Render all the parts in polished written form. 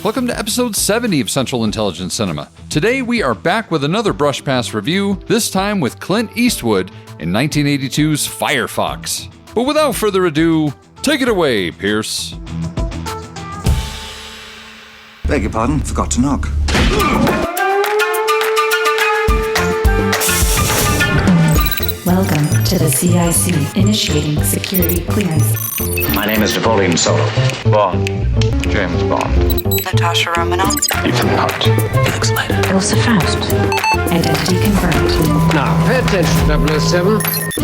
Welcome to episode 70 of Central Intelligence Cinema. Today we are back with another Brush Pass review, this time with Clint Eastwood in 1982's Firefox. But without further ado, take it away, Pierce. Beg your pardon, forgot to knock. Welcome to the CIC, initiating security clearance. My name is Napoleon Solo. Bond. James Bond. Natasha Romanoff. Ethan Hunt. Felix Leiter. Elsa Faust. Identity confirmed. Now, pay attention, 007.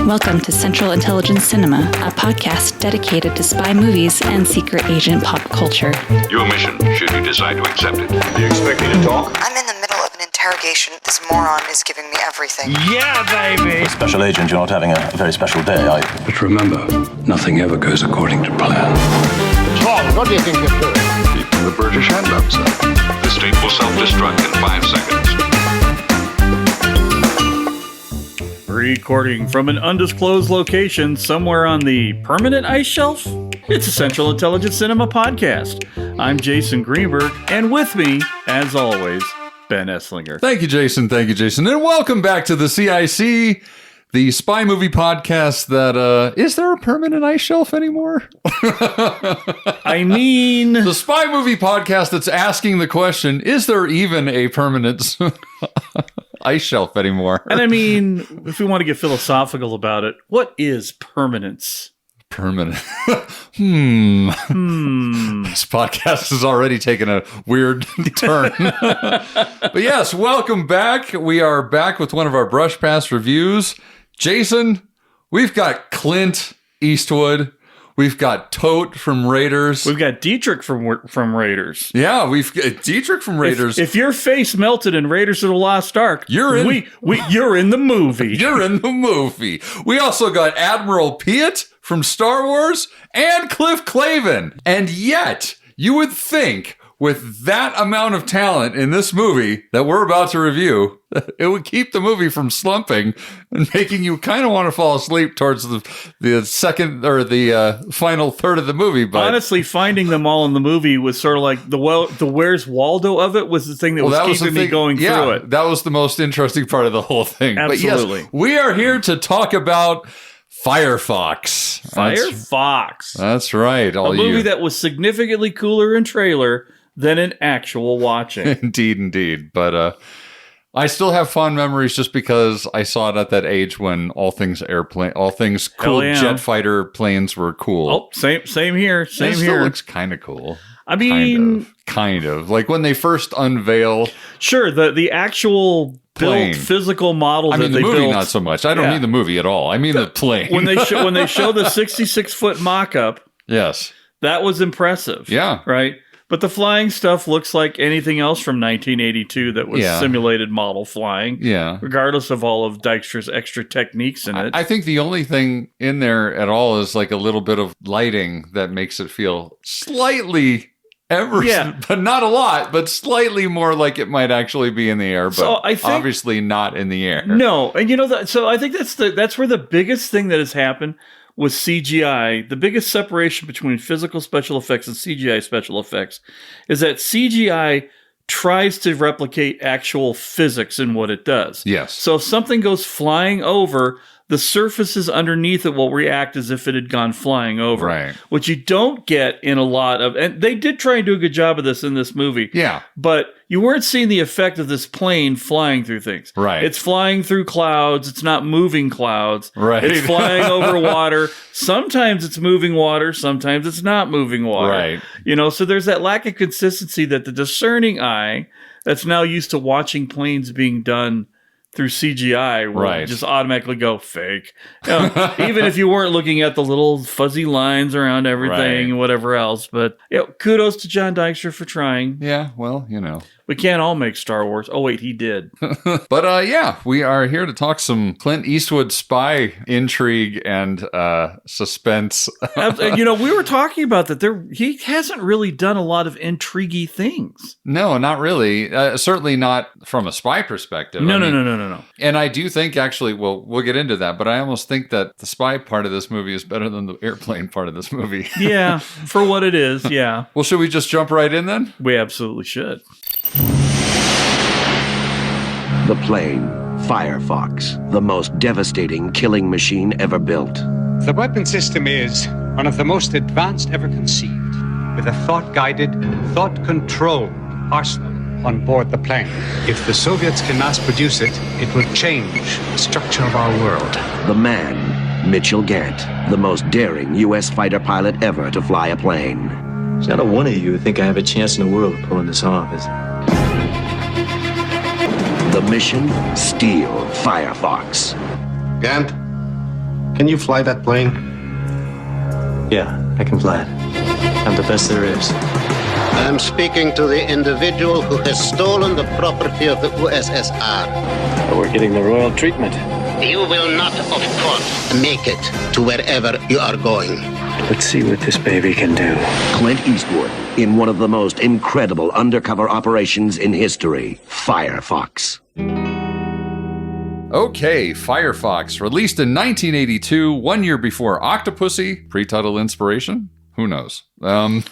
Welcome to Central Intelligence Cinema, a podcast dedicated to spy movies and secret agent pop culture. Your mission, should you decide to accept it. You expect me to talk? I'm in the middle of an interrogation. This moron is giving me everything. Yeah, baby! Special agent, you're not having a very special day, are you? But remember, nothing ever goes according to plan. Tom, what do you think you're doing? Keeping the British hand up, sir. The state will self-destruct in 5 seconds. Recording from an undisclosed location somewhere on the permanent ice shelf? It's a Central Intelligence Cinema podcast. I'm Jason Greenberg, and with me, as always, Ben Esslinger. Thank you, Jason. And welcome back to the CIC, the spy movie podcast that, is there a permanent ice shelf anymore? I mean... The spy movie podcast that's asking the question, is there even a permanent ice shelf anymore? And I mean, if we want to get philosophical about it, what is permanence? Permanent. This podcast has already taken a weird turn. But yes, welcome back. We are back with one of our Brush Pass reviews. Jason, we've got Clint Eastwood. We've got Tote from Raiders. We've got Dietrich from Raiders. Yeah, we've got Dietrich from Raiders. If your face melted in Raiders of the Lost Ark, you're in the movie. You're in the movie. We also got Admiral Piet from Star Wars and Cliff Clavin. And yet, you would think with that amount of talent in this movie that we're about to review, it would keep the movie from slumping and making you kind of want to fall asleep towards the second or the final third of the movie. But honestly, finding them all in the movie was sort of like the Where's Waldo of it was the thing that was keeping me going through it. That was the most interesting part of the whole thing. Absolutely. But yes, we are here to talk about Firefox. That's right. A movie that was significantly cooler in trailer than in actual watching. Indeed. But I still have fond memories just because I saw it at that age when all things cool jet fighter planes were cool. Oh, same here. It still looks kind of cool. I mean, kind of like when they first unveil. Sure, the actual built physical model. I mean, that the they movie built, not so much. I don't mean the movie at all. I mean the plane. when they show the 66-foot mock-up. Yes, that was impressive. Yeah, right. But the flying stuff looks like anything else from 1982 that was simulated model flying. Yeah. Regardless of all of Dykstra's extra techniques in it. I think the only thing in there at all is like a little bit of lighting that makes it feel slightly but not a lot, but slightly more like it might actually be in the air, but so I think, obviously not in the air. No. And so I think that's where the biggest thing that has happened with CGI, the biggest separation between physical special effects and CGI special effects is that CGI tries to replicate actual physics in what it does. Yes. So if something goes flying over, the surfaces underneath it will react as if it had gone flying over. Right. Which you don't get in a lot of, and they did try and do a good job of this in this movie. Yeah. But you weren't seeing the effect of this plane flying through things. Right. It's flying through clouds. It's not moving clouds. Right. It's flying over water. Sometimes it's moving water. Sometimes it's not moving water. Right. So there's that lack of consistency that the discerning eye that's now used to watching planes being done through CGI will just automatically go fake. Even if you weren't looking at the little fuzzy lines around everything and whatever else. But kudos to John Dykstra for trying. Yeah, well, We can't all make Star Wars. Oh, wait, he did. But yeah, we are here to talk some Clint Eastwood spy intrigue and suspense. We were talking about that. He hasn't really done a lot of intriguey things. No, not really. Certainly not from a spy perspective. No. And I do think, actually, well, we'll get into that, but I almost think that the spy part of this movie is better than the airplane part of this movie. Yeah, for what it is, yeah. Well, should we just jump right in then? We absolutely should. The plane, Firefox, the most devastating killing machine ever built. The weapon system is one of the most advanced ever conceived, with a thought-guided, thought-controlled arsenal on board the plane. If the Soviets can mass-produce it, it will change the structure of our world. The man, Mitchell Gant, the most daring U.S. fighter pilot ever to fly a plane. There's not a one of you who think I have a chance in the world of pulling this off, is there? The mission, steal Firefox. Gant, can you fly that plane? Yeah, I can fly it. I'm the best there is. I'm speaking to the individual who has stolen the property of the USSR. Oh, we're getting the royal treatment. You will not, of course, make it to wherever you are going. Let's see what this baby can do. Clint Eastwood in one of the most incredible undercover operations in history, Firefox. Okay, Firefox, released in 1982, 1 year before Octopussy, pre-title inspiration. Who knows? 1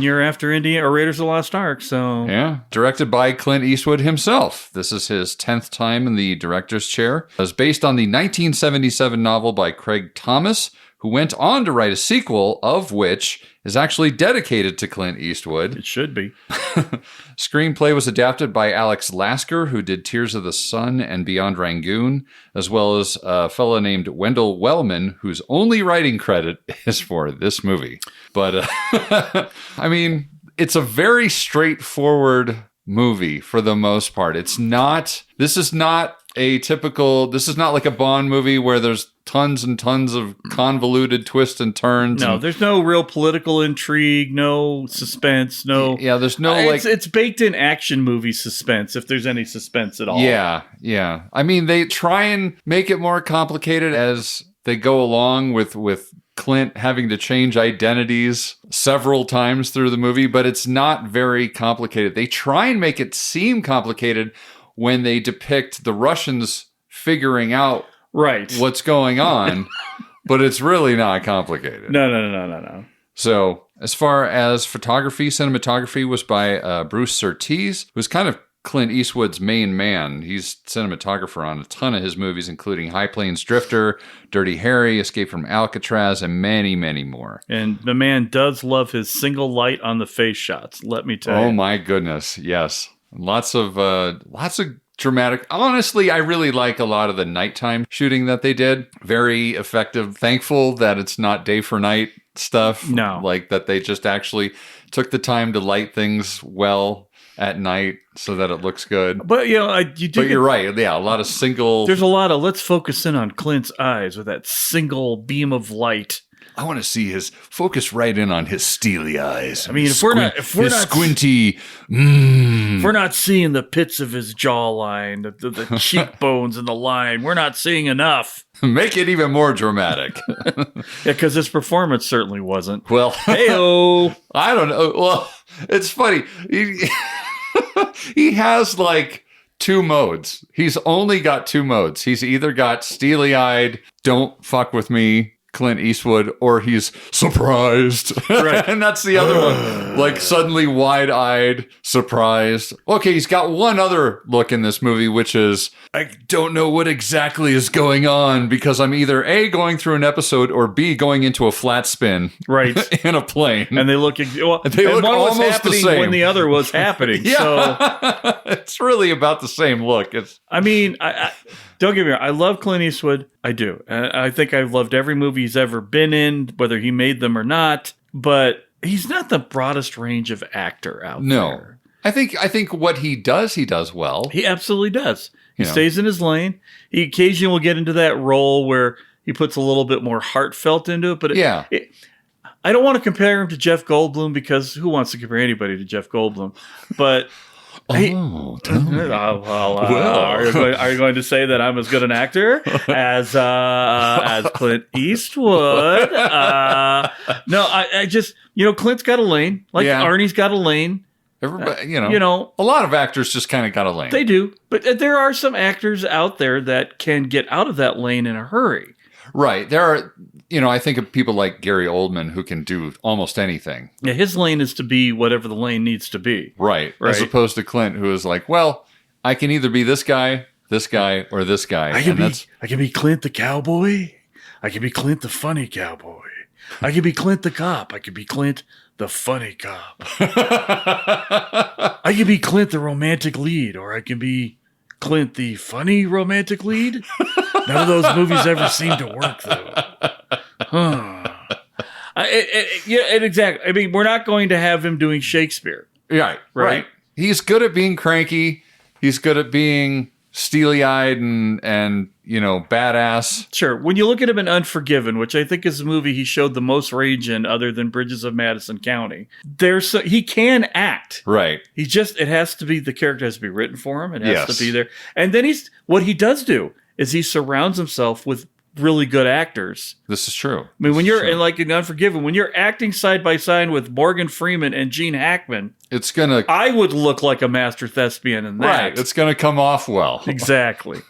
year after Raiders of the Lost Ark, so... Yeah. Directed by Clint Eastwood himself. This is his 10th time in the director's chair. It was based on the 1977 novel by Craig Thomas, who went on to write a sequel, of which is actually dedicated to Clint Eastwood. It should be. Screenplay was adapted by Alex Lasker, who did Tears of the Sun and Beyond Rangoon, as well as a fellow named Wendell Wellman, whose only writing credit is for this movie. But, I mean, it's a very straightforward movie for the most part. This is not like a Bond movie where there's tons and tons of convoluted twists and turns. No, there's no real political intrigue, no suspense, no... Yeah, there's no, It's baked in action movie suspense, if there's any suspense at all. Yeah. I mean, they try and make it more complicated as they go along with Clint having to change identities several times through the movie, but it's not very complicated. They try and make it seem complicated when they depict the Russians figuring out what's going on, but it's really not complicated. No. So, as far as cinematography was by Bruce Surtees, who's kind of Clint Eastwood's main man. He's cinematographer on a ton of his movies, including High Plains Drifter, Dirty Harry, Escape from Alcatraz, and many, many more. And the man does love his single light on the face shots, let me tell you. Oh my goodness, yes. Lots of dramatic. Honestly, I really like a lot of the nighttime shooting that they did. Very effective. Thankful that it's not day for night stuff. No. Like that they just actually took the time to light things well at night so that it looks good. But you're right. Yeah, a lot of single. There's a lot of let's focus in on Clint's eyes with that single beam of light. I want to see his focus right in on his steely eyes. I mean, if we're not squinty, if we're not seeing the pits of his jawline, the cheekbones and the line, we're not seeing enough. Make it even more dramatic. Yeah, because his performance certainly wasn't. Well, heyo. I don't know. Well, it's funny. He has like two modes. He's only got two modes. He's either got steely-eyed, don't fuck with me, Clint Eastwood, or he's surprised. Right. And that's the other one. Like suddenly wide-eyed, surprised. Okay, he's got one other look in this movie, which is, I don't know what exactly is going on because I'm either A, going through an episode, or B, going into a flat spin. Right. In a plane. And they look, one was almost the same when the other was happening. Yeah. So it's really about the same look. I don't get me wrong. I love Clint Eastwood. I do. I think I've loved every movie he's ever been in, whether he made them or not. But he's not the broadest range of actor out there. I think what he does well. He absolutely does. He stays in his lane. He occasionally will get into that role where he puts a little bit more heartfelt into it. But I don't want to compare him to Jeff Goldblum because who wants to compare anybody to Jeff Goldblum? But Oh, tell me. Are you going to say that I'm as good an actor as Clint Eastwood? No, I just, Clint's got a lane. Like Arnie's got a lane. Everybody, a lot of actors just kind of got a lane. They do. But there are some actors out there that can get out of that lane in a hurry. Right. There are, I think of people like Gary Oldman who can do almost anything. Yeah, his lane is to be whatever the lane needs to be. Right. As opposed to Clint, who is like, well, I can either be this guy, or this guy. I can be Clint the cowboy. I can be Clint the funny cowboy. I can be Clint the cop. I can be Clint the funny cop. I can be Clint the romantic lead, or I can be Clint the funny romantic lead. None of those movies ever seem to work, though. Exactly. I mean, we're not going to have him doing Shakespeare. Right. He's good at being cranky. He's good at being steely-eyed and badass. Sure. When you look at him in Unforgiven, which I think is the movie he showed the most rage in other than Bridges of Madison County, he can act. Right. It has to be, the character has to be written for him. It has to be there. And then what he does do is he surrounds himself with really good actors. This is true. I mean, when you're in Unforgiven, when you're acting side by side with Morgan Freeman and Gene Hackman, I would look like a master thespian in that. Right. It's gonna come off well. Exactly.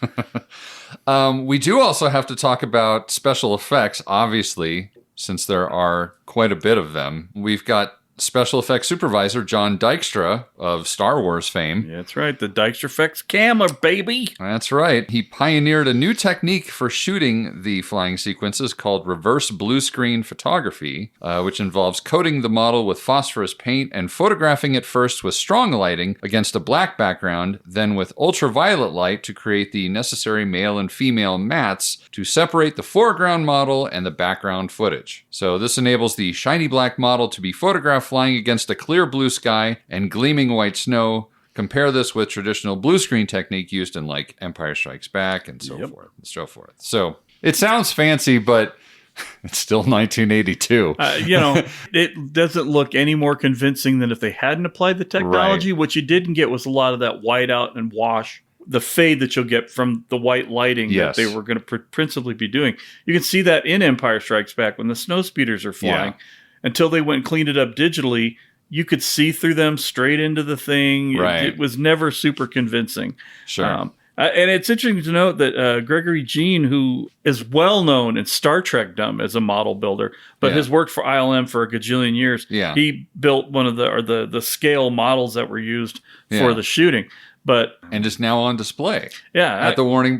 We do also have to talk about special effects, obviously, since there are quite a bit of them. We've got special effects supervisor John Dykstra of Star Wars fame. Yeah, that's right. The Dykstra effects camera, baby. That's right. He pioneered a new technique for shooting the flying sequences called reverse blue screen photography, which involves coating the model with phosphorus paint and photographing it first with strong lighting against a black background, then with ultraviolet light to create the necessary male and female mats to separate the foreground model and the background footage. So this enables the shiny black model to be photographed flying against a clear blue sky and gleaming white snow. Compare this with traditional blue screen technique used in like Empire Strikes Back and so forth and so forth. So it sounds fancy, but it's still 1982. It doesn't look any more convincing than if they hadn't applied the technology. Right. What you didn't get was a lot of that whiteout and wash, the fade that you'll get from the white lighting that they were going to principally be doing. You can see that in Empire Strikes Back when the snow speeders are flying. Yeah. Until they went and cleaned it up digitally, you could see through them straight into the thing. Right. It was never super convincing. Sure. And it's interesting to note that Gregory Jean, who is well known in Star Trek dumb as a model builder, but has worked for ILM for a gajillion years. Yeah. He built one of the scale models that were used for the shooting. And is now on display. Yeah, at the Warner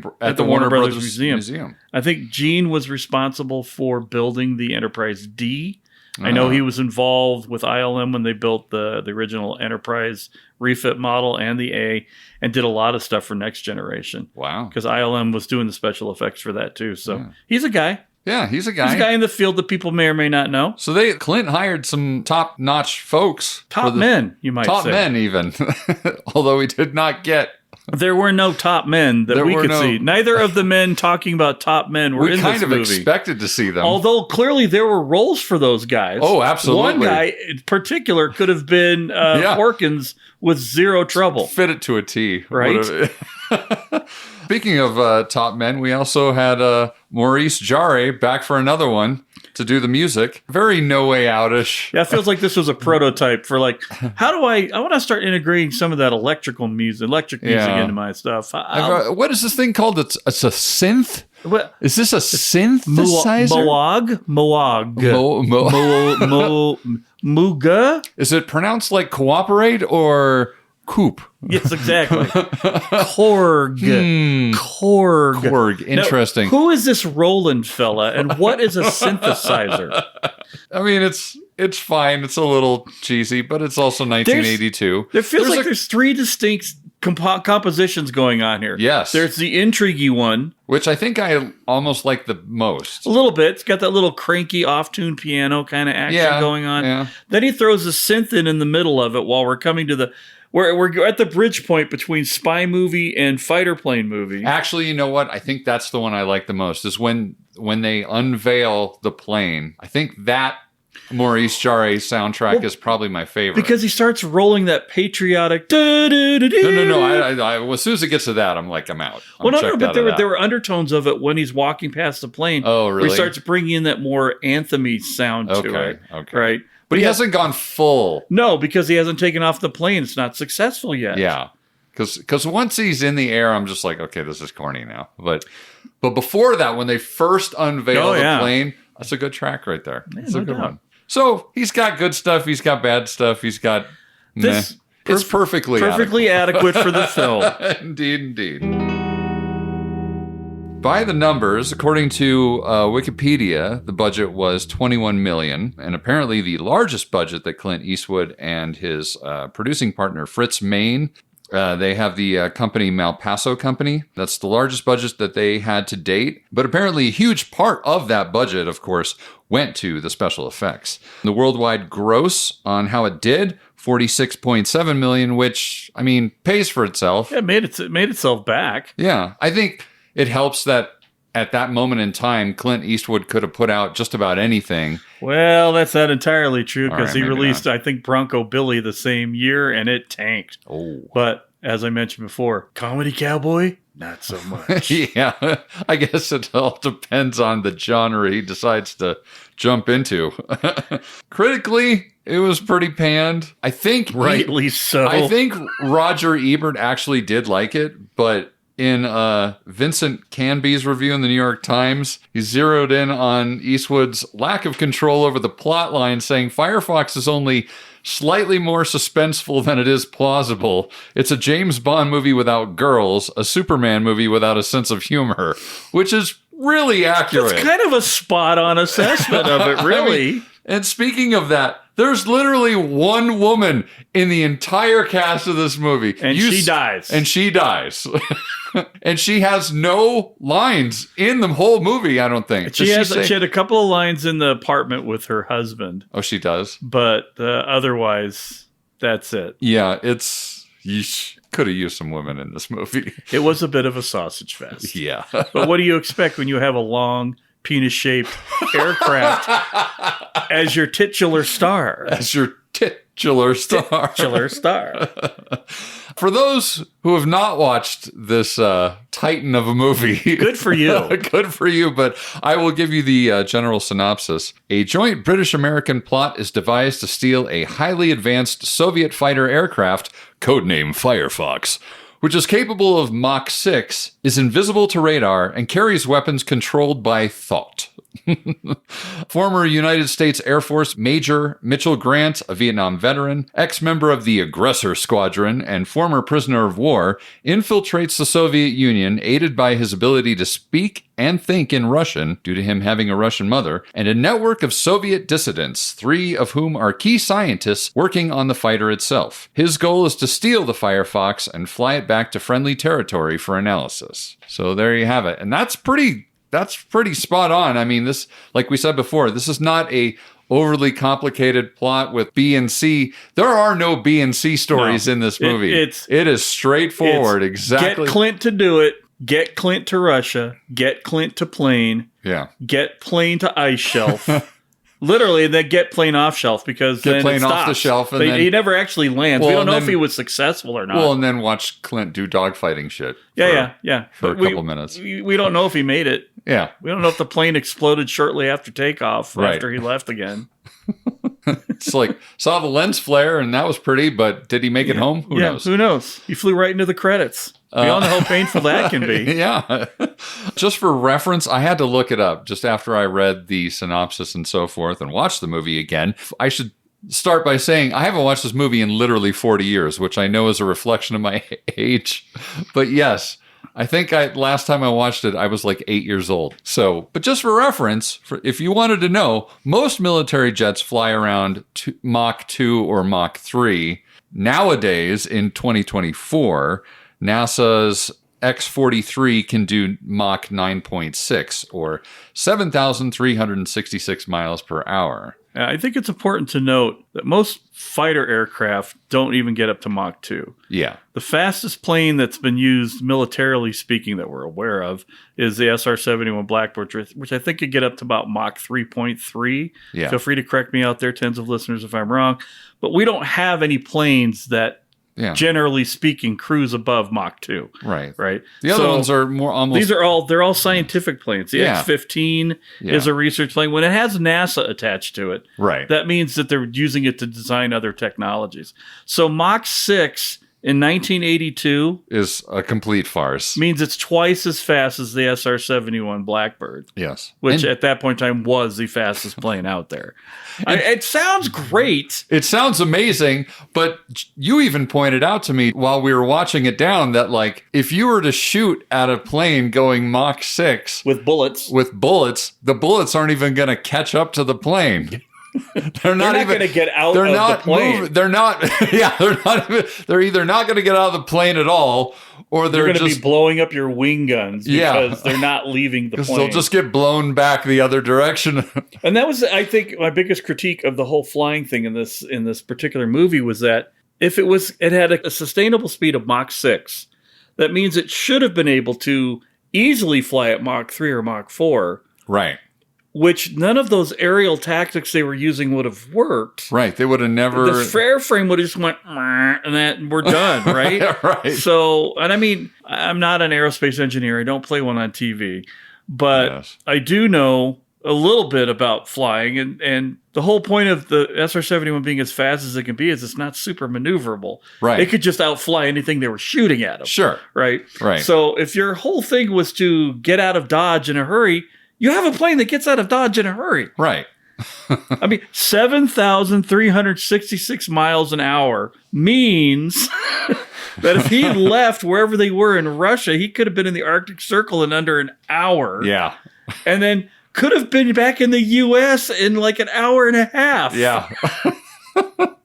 Brothers Museum. I think Jean was responsible for building the Enterprise D. I know he was involved with ILM when they built the original Enterprise refit model and the A, and did a lot of stuff for Next Generation. Wow. Because ILM was doing the special effects for that too. So he's a guy. Yeah, he's a guy. He's a guy in the field that people may or may not know. So Clint hired some top-notch folks. Top men, you might say. Top men, even. Although we did not get... There were no top men that we could see. Neither of the men talking about top men were in this movie. We kind of expected to see them. Although clearly there were roles for those guys. Oh, absolutely. One guy in particular could have been Porkins with zero trouble. Fit it to a T. Right? Speaking of top men, we also had Maurice Jarre back for another one to do the music. Very No Way Out-ish. Yeah, it feels like this was a prototype for like, how do I want to start integrating some of that electric music into my stuff. What is this thing called? It's a synth? What? Is this a synthesizer? Mooga? Is it pronounced like cooperate or coop? Yes, exactly. Korg. Korg. Interesting. Now, who is this Roland fella, and what is a synthesizer? I mean, it's fine. It's a little cheesy, but it's also 1982. There's three distinct compositions going on here. Yes. There's the intriguey one, which I think I almost like the most. A little bit. It's got that little cranky off-tune piano kind of action going on. Yeah. Then he throws a synth in the middle of it while we're coming to we're at the bridge point between spy movie and fighter plane movie. Actually, you know what? I think that's the one I like the most, is when they unveil the plane. I think that Maurice Jarre soundtrack is probably my favorite. Because he starts rolling that patriotic... No. I as soon as it gets to that, I'm like, I'm out. But there were undertones of it when he's walking past the plane. Oh, really? Where he starts bringing in that more anthem-y sound to it. Okay. Right? But he hasn't gone full. No, because he hasn't taken off the plane. It's not successful yet. Yeah. Because once he's in the air, I'm just like, okay, this is corny now. But before that, when they first unveil the plane, that's a good track right there. That's a good one. So he's got good stuff. He's got bad stuff. He's got... It's perfectly adequate for the film. Indeed. By the numbers, according to Wikipedia, the budget was $21 million, and apparently the largest budget that Clint Eastwood and his producing partner Fritz Main, they have the company Malpaso Company. That's the largest budget that they had to date. But apparently a huge part of that budget, of course, went to the special effects. The worldwide gross on how it did, $46.7 million, which, I mean, pays for itself. Yeah, it made itself back. Yeah, I think it helps that at that moment in time, Clint Eastwood could have put out just about anything. Well, that's not entirely true because he released, not. I think, Bronco Billy the same year, and it tanked. Oh. But as I mentioned before, Comedy Cowboy, not so much. Yeah, I guess it all depends on the genre he decides to jump into. Critically, it was pretty panned. I think rightly so. I think Roger Ebert actually did like it, but in Vincent Canby's review in the New York Times, he zeroed in on Eastwood's lack of control over the plot line, saying Firefox is only slightly more suspenseful than it is plausible. It's a James Bond movie without girls, a Superman movie without a sense of humor, which is really accurate. It's kind of a spot-on assessment of it, really. I mean, and speaking of that, there's literally one woman in the entire cast of this movie. And she dies. And she dies. And she has no lines in the whole movie, I don't think. She had a couple of lines in the apartment with her husband. Oh, she does? But otherwise, that's it. Yeah, you could have used some women in this movie. It was a bit of a sausage fest. Yeah. But what do you expect when you have a long, penis-shaped aircraft as your titular star? As your titular star. Titular star. For those who have not watched this titan of a movie, good for you. Good for you, but I will give you the general synopsis. A joint British-American plot is devised to steal a highly advanced Soviet fighter aircraft, codename Firefox, which is capable of Mach 6, is invisible to radar, and carries weapons controlled by thought. Former United States Air Force Major Mitchell Grant, a Vietnam veteran, ex-member of the Aggressor Squadron, and former prisoner of war, infiltrates the Soviet Union, aided by his ability to speak and think in Russian, due to him having a Russian mother, and a network of Soviet dissidents, 3 of whom are key scientists working on the fighter itself. His goal is to steal the Firefox and fly it back to friendly territory for analysis. So there you have it. And that's pretty spot on. I mean, this, like we said before, this is not a overly complicated plot with B and C. There are no B and C stories in this movie. It is straightforward. Exactly. Get Clint to do it. Get Clint to Russia. Get Clint to plane. Yeah. Get plane to ice shelf. Literally, then get plane off shelf because get then plane it stops. off the shelf, and he never actually lands. Well, we don't know if he was successful or not. Well, and then watch Clint do dogfighting shit. For a couple minutes. We don't know if he made it. Yeah, we don't know if the plane exploded shortly after takeoff, after he left again. It's like, saw the lens flare, and that was pretty, but did he make it home? Who knows? Who knows? He flew right into the credits. We all know how painful that can be. Yeah. Just for reference, I had to look it up just after I read the synopsis and so forth and watched the movie again. I should start by saying I haven't watched this movie in literally 40 years, which I know is a reflection of my age. But yes, I think last time I watched it, I was like 8 years old. So, but just for reference, if you wanted to know, most military jets fly around Mach 2 or Mach 3. Nowadays, in 2024, NASA's X-43 can do Mach 9.6 or 7,366 miles per hour. I think it's important to note that most fighter aircraft don't even get up to Mach 2. Yeah. The fastest plane that's been used militarily speaking that we're aware of is the SR-71 Blackbird, which I think could get up to about Mach 3.3. Yeah. Feel free to correct me out there, tens of listeners, if I'm wrong. But we don't have any planes that, generally speaking, cruise above Mach 2. Right. Right. The other ones are more almost... They're all scientific planes. The X-15 is a research plane. When it has NASA attached to it, that means that they're using it to design other technologies. So Mach 6 in 1982 is a complete farce. Means it's twice as fast as the SR-71 Blackbird. Yes. Which at that point in time was the fastest plane out there. It sounds great. It sounds amazing, but you even pointed out to me while we were watching it down that, like, if you were to shoot at a plane going Mach 6 with bullets, the bullets aren't even going to catch up to the plane. They're not going to get out of the plane. They're not. They're either not going to get out of the plane at all, or they're going to be blowing up your wing guns because they're not leaving the plane. They'll just get blown back the other direction. And that was, I think, my biggest critique of the whole flying thing in this particular movie was that if it had a sustainable speed of Mach 6, that means it should have been able to easily fly at Mach 3 or Mach 4. Right. Which none of those aerial tactics they were using would have worked. Right. They would have never... The airframe would have just went, and we're done, right? Right. So, and I mean, I'm not an aerospace engineer. I don't play one on TV. But I do know a little bit about flying. And the whole point of the SR-71 being as fast as it can be is it's not super maneuverable. Right. It could just outfly anything they were shooting at them. Sure. Right? Right. So if your whole thing was to get out of Dodge in a hurry... You have a plane that gets out of Dodge in a hurry. Right. I mean, 7,366 miles an hour means that if he had left wherever they were in Russia, he could have been in the Arctic Circle in under an hour. Yeah. And then could have been back in the U.S. in like an hour and a half. Yeah.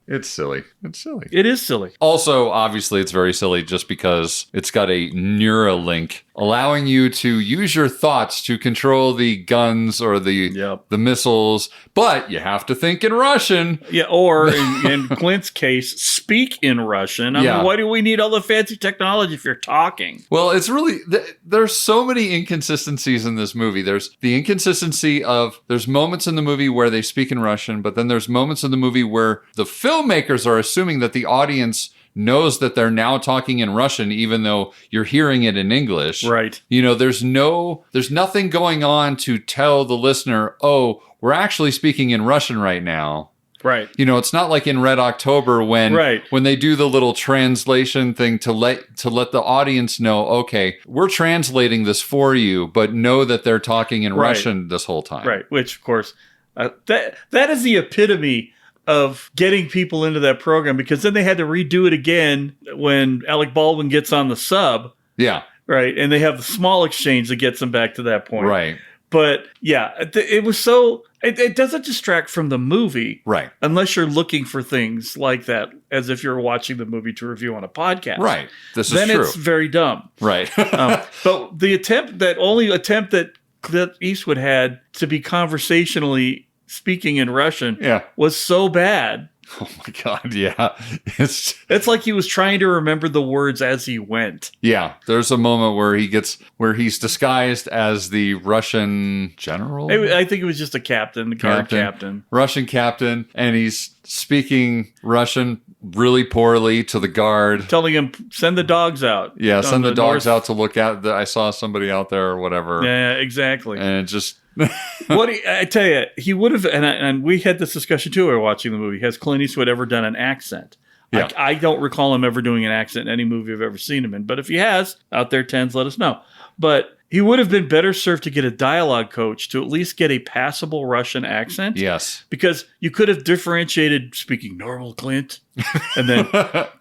It's silly. It's silly. It is silly. Also, obviously, it's very silly just because it's got a Neuralink allowing you to use your thoughts to control the guns or the missiles, but you have to think in Russian. Yeah, or in Clint's case, speak in Russian. I mean, why do we need all the fancy technology if you're talking? Well, it's really, there's so many inconsistencies in this movie. There's the inconsistency of, there's moments in the movie where they speak in Russian, but then there's moments in the movie where the filmmakers are assuming that the audience knows that they're now talking in Russian, even though you're hearing it in English. Right. You know, there's nothing going on to tell the listener, oh, we're actually speaking in Russian right now. Right. You know, it's not like in Red October when they do the little translation thing to let the audience know, okay, we're translating this for you, but know that they're talking in Russian this whole time. Right. Which, of course, that is the epitome of getting people into that program, because then they had to redo it again when Alec Baldwin gets on the sub. Yeah. Right. And they have the small exchange that gets them back to that point. Right. But yeah, it was so, it doesn't distract from the movie. Right. Unless you're looking for things like that, as if you're watching the movie to review on a podcast. Right. This is true. Then it's very dumb. Right. But the only attempt that Clint Eastwood had to be conversationally speaking in Russian was so bad. Oh my God, yeah. It's like he was trying to remember the words as he went. Yeah, there's a moment where he's disguised as the Russian general. I think it was just a captain, guard captain. Russian captain, and he's speaking Russian really poorly to the guard. Telling him, send the dogs out. Yeah, send the dogs out to look at, I saw somebody out there or whatever. Yeah, exactly. And it just... I tell you, he would have, and we had this discussion too. We were watching the movie. Has Clint Eastwood ever done an accent? Yeah. I don't recall him ever doing an accent in any movie I've ever seen him in. But if he has, out there, tens, let us know. But he would have been better served to get a dialogue coach to at least get a passable Russian accent. Yes, because you could have differentiated speaking normal Clint, and then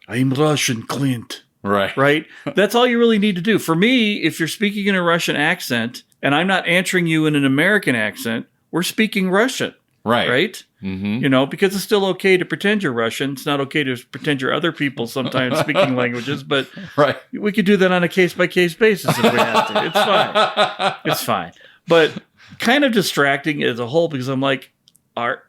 I'm Russian Clint. Right. Right. That's all you really need to do. For me, if you're speaking in a Russian accent and I'm not answering you in an American accent, we're speaking Russian. Right? Mm-hmm. Because it's still okay to pretend you're Russian. It's not okay to pretend you're other people sometimes speaking languages, but we could do that on a case-by-case basis if we have to. It's fine. It's fine. But kind of distracting as a whole because I'm like, are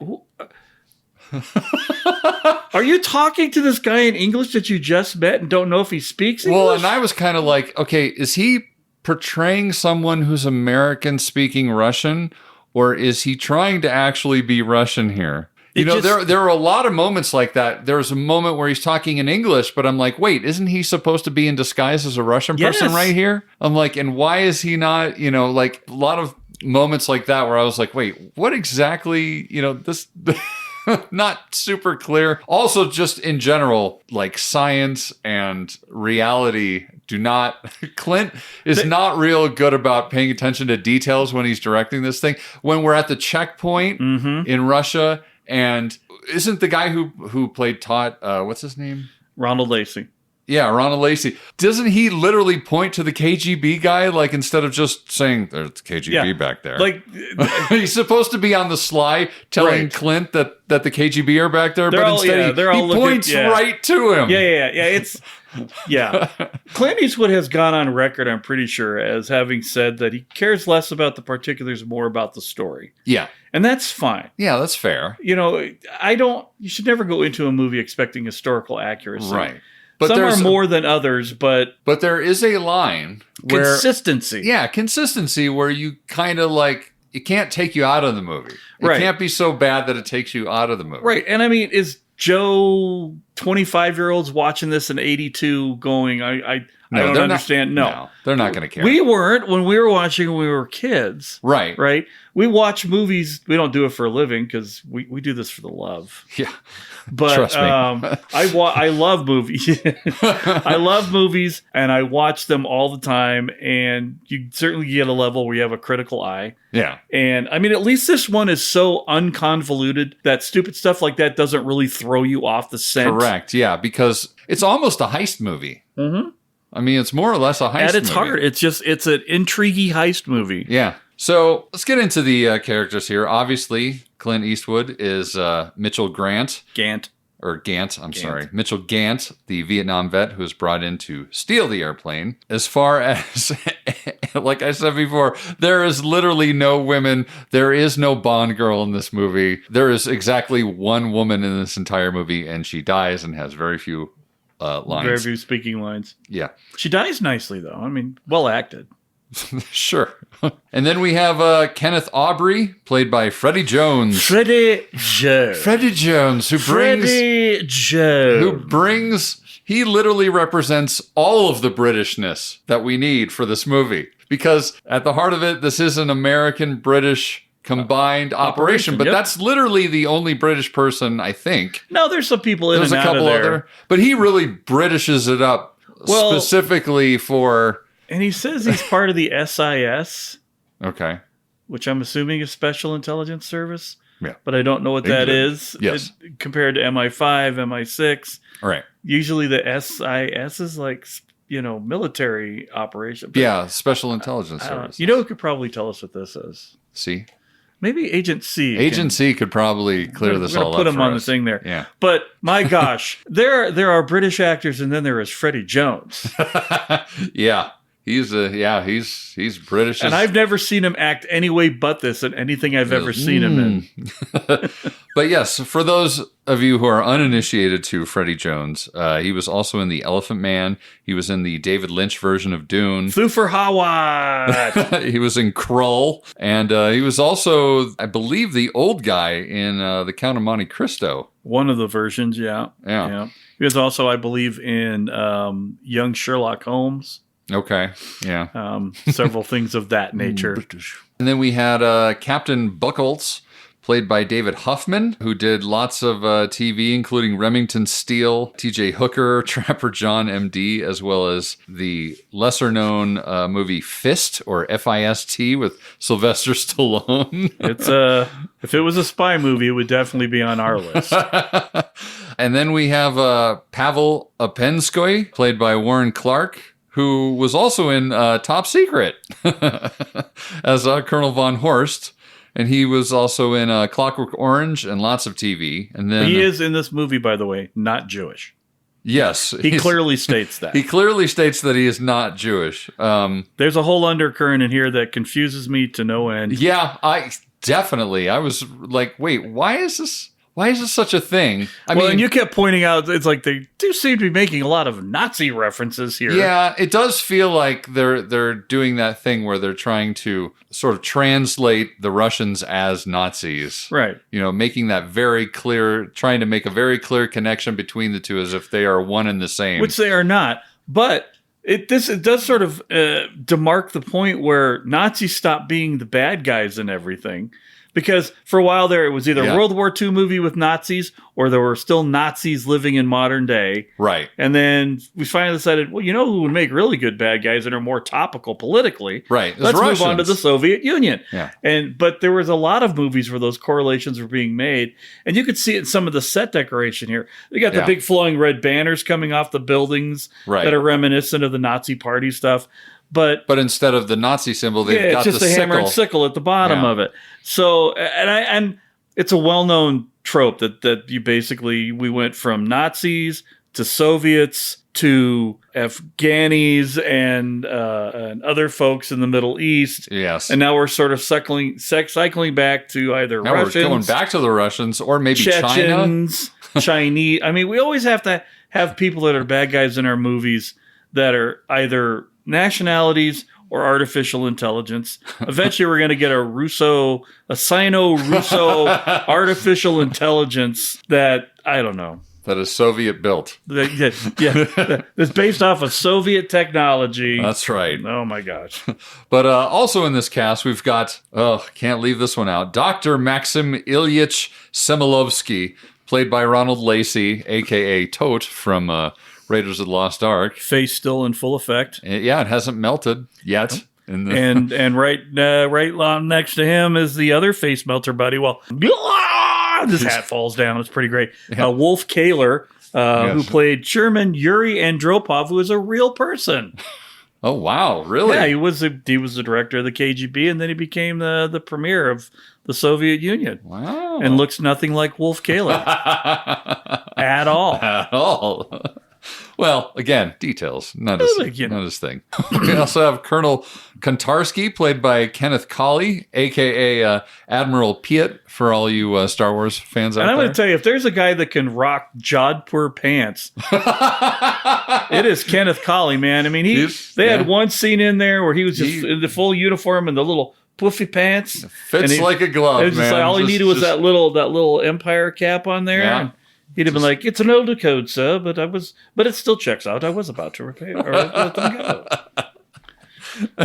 you talking to this guy in English that you just met and don't know if he speaks English? Well, and I was kind of like, okay, is he portraying someone who's American speaking Russian? Or is he trying to actually be Russian here? There are a lot of moments like that. There's a moment where he's talking in English, but I'm like, wait, isn't he supposed to be in disguise as a Russian person right here? I'm like, and why is he not, like a lot of moments like that where I was like, wait, what exactly, this... Not super clear. Also, just in general, like science and reality do not... Clint is not real good about paying attention to details when he's directing this thing. When we're at the checkpoint in Russia, and isn't the guy who played Todd, what's his name? Ronald Lacey. Yeah, Ronald Lacey. Doesn't he literally point to the KGB guy, like instead of just saying there's KGB back there? Like he's supposed to be on the sly telling Clint that the KGB are back there, but instead he points right to him. Yeah. Clint Eastwood has gone on record, I'm pretty sure, as having said that he cares less about the particulars, more about the story. Yeah. And that's fine. Yeah, that's fair. You should never go into a movie expecting historical accuracy. Right. But some are more than others, but there is a line where consistency. Yeah, consistency where you kind of like it can't take you out of the movie. It can't be so bad that it takes you out of the movie. Right. And I mean, is Joe 25-year-olds watching this in 82 going, I don't understand. No, they're not going to care. We weren't when we were watching when we were kids. Right. Right. We watch movies. We don't do it for a living because we do this for the love. Yeah. But trust me. I love movies. I love movies and I watch them all the time. And you certainly get a level where you have a critical eye. Yeah. And I mean, at least this one is so unconvoluted that stupid stuff like that doesn't really throw you off the scent. Correct. Yeah. Because it's almost a heist movie. Mm-hmm. I mean, it's more or less a heist movie. At its heart, it's an intriguing heist movie. Yeah. So let's get into the characters here. Obviously, Clint Eastwood is Mitchell Gant. I'm sorry. Mitchell Gant, the Vietnam vet who was brought in to steal the airplane. As far as, like I said before, there is literally no women. There is no Bond girl in this movie. There is exactly one woman in this entire movie, and she dies and has very few lines. Very few speaking lines. Yeah. She dies nicely, though. I mean, well acted. Sure. And then we have Kenneth Aubrey, played by Freddie Jones. Freddie Jones, he literally represents all of the Britishness that we need for this movie. Because at the heart of it, this is an American-British combined operation. But that's literally the only British person, I think. No, there's some people in there's and a out couple of there. other. But he really Britishes it up specifically for... And he says he's part of the SIS. Okay. Which I'm assuming is Special Intelligence Service. Yeah. But I don't know what that is. Yes. Compared to MI5, MI6. Right. Usually the SIS is like, military operation. Yeah, Special Intelligence Service. You know who could probably tell us what this is? C? Maybe Agent C. Agent C could probably clear this all up. Put him on the thing there. Yeah. But my gosh, there are British actors, and then there is Freddie Jones. Yeah. He's British. And I've never seen him act any way but this in anything I've ever seen him in. But yes, for those of you who are uninitiated to Freddie Jones, he was also in The Elephant Man. He was in the David Lynch version of Dune. Thufir Hawat. He was in Krull. And he was also, I believe, the old guy in The Count of Monte Cristo. One of the versions, yeah. He was also, I believe, in Young Sherlock Holmes. Okay, yeah. Several things of that nature. And then we had Captain Buckles, played by David Huffman, who did lots of TV, including Remington Steele, T.J. Hooker, Trapper John M.D., as well as the lesser-known movie Fist, or F-I-S-T, with Sylvester Stallone. If it was a spy movie, it would definitely be on our list. And then we have Pavel Apenskoy, played by Warren Clark, who was also in Top Secret as Colonel Von Horst. And he was also in Clockwork Orange and lots of TV. And then he is in this movie, by the way, not Jewish. Yes. He clearly states that. He clearly states that he is not Jewish. There's a whole undercurrent in here that confuses me to no end. Yeah, I was like, wait, why is this such a thing? I mean, and you kept pointing out, it's like they do seem to be making a lot of Nazi references here. Yeah, it does feel like they're doing that thing where they're trying to sort of translate the Russians as Nazis. Right. Making that very clear, trying to make a very clear connection between the two as if they are one and the same. Which they are not. But it does sort of demark the point where Nazis stop being the bad guys and everything. Because for a while there, it was either a World War II movie with Nazis or there were still Nazis living in modern day. Right. And then we finally decided, well, who would make really good bad guys and are more topical politically? Right. Let's move on to the Soviet Union. Yeah. But there was a lot of movies where those correlations were being made. And you could see it in some of the set decoration here. They got the big flowing red banners coming off the buildings that are reminiscent of the Nazi party stuff. But instead of the Nazi symbol, they've got it's just the a sickle. hammer and sickle at the bottom of it. So, and it's a well-known trope that we went from Nazis to Soviets to Afghanis and other folks in the Middle East. Yes. And now we're sort of cycling back to either Russians. We're going back to the Russians or maybe Chechens, Chinese. I mean, we always have to have people that are bad guys in our movies that are either nationalities or artificial intelligence. Eventually, we're going to get a Sino-Russo artificial intelligence that, I don't know. That is Soviet built. That's based off of Soviet technology. That's right. Oh, my gosh. But also in this cast, we've got, can't leave this one out, Dr. Maxim Ilyich Semilovsky, played by Ronald Lacey, a.k.a. Tote from Raiders of the Lost Ark. Face still in full effect. It hasn't melted yet. And right next to him is the other face melter buddy. Well, his hat falls down. It's pretty great. Wolf Kahler, who played Sherman Yuri Andropov, who is a real person. Oh wow, really? Yeah, he was the director of the KGB, and then he became the premier of the Soviet Union. Wow, and looks nothing like Wolf Kahler at all. At all. Well, again, details, not his thing. We also have Colonel Kontarsky, played by Kenneth Colley, a.k.a. Admiral Piet, for all you Star Wars fans out there. And I'm going to tell you, if there's a guy that can rock Jodhpur pants, it is Kenneth Colley, man. I mean, they had one scene in there where he was just in the full uniform and the little poofy pants. Fits like a glove, man. Just like, all he needed was that little Empire cap on there. Yeah. And he'd have been like, "It's an older code, sir, but it still checks out. I was about to repair or let them go."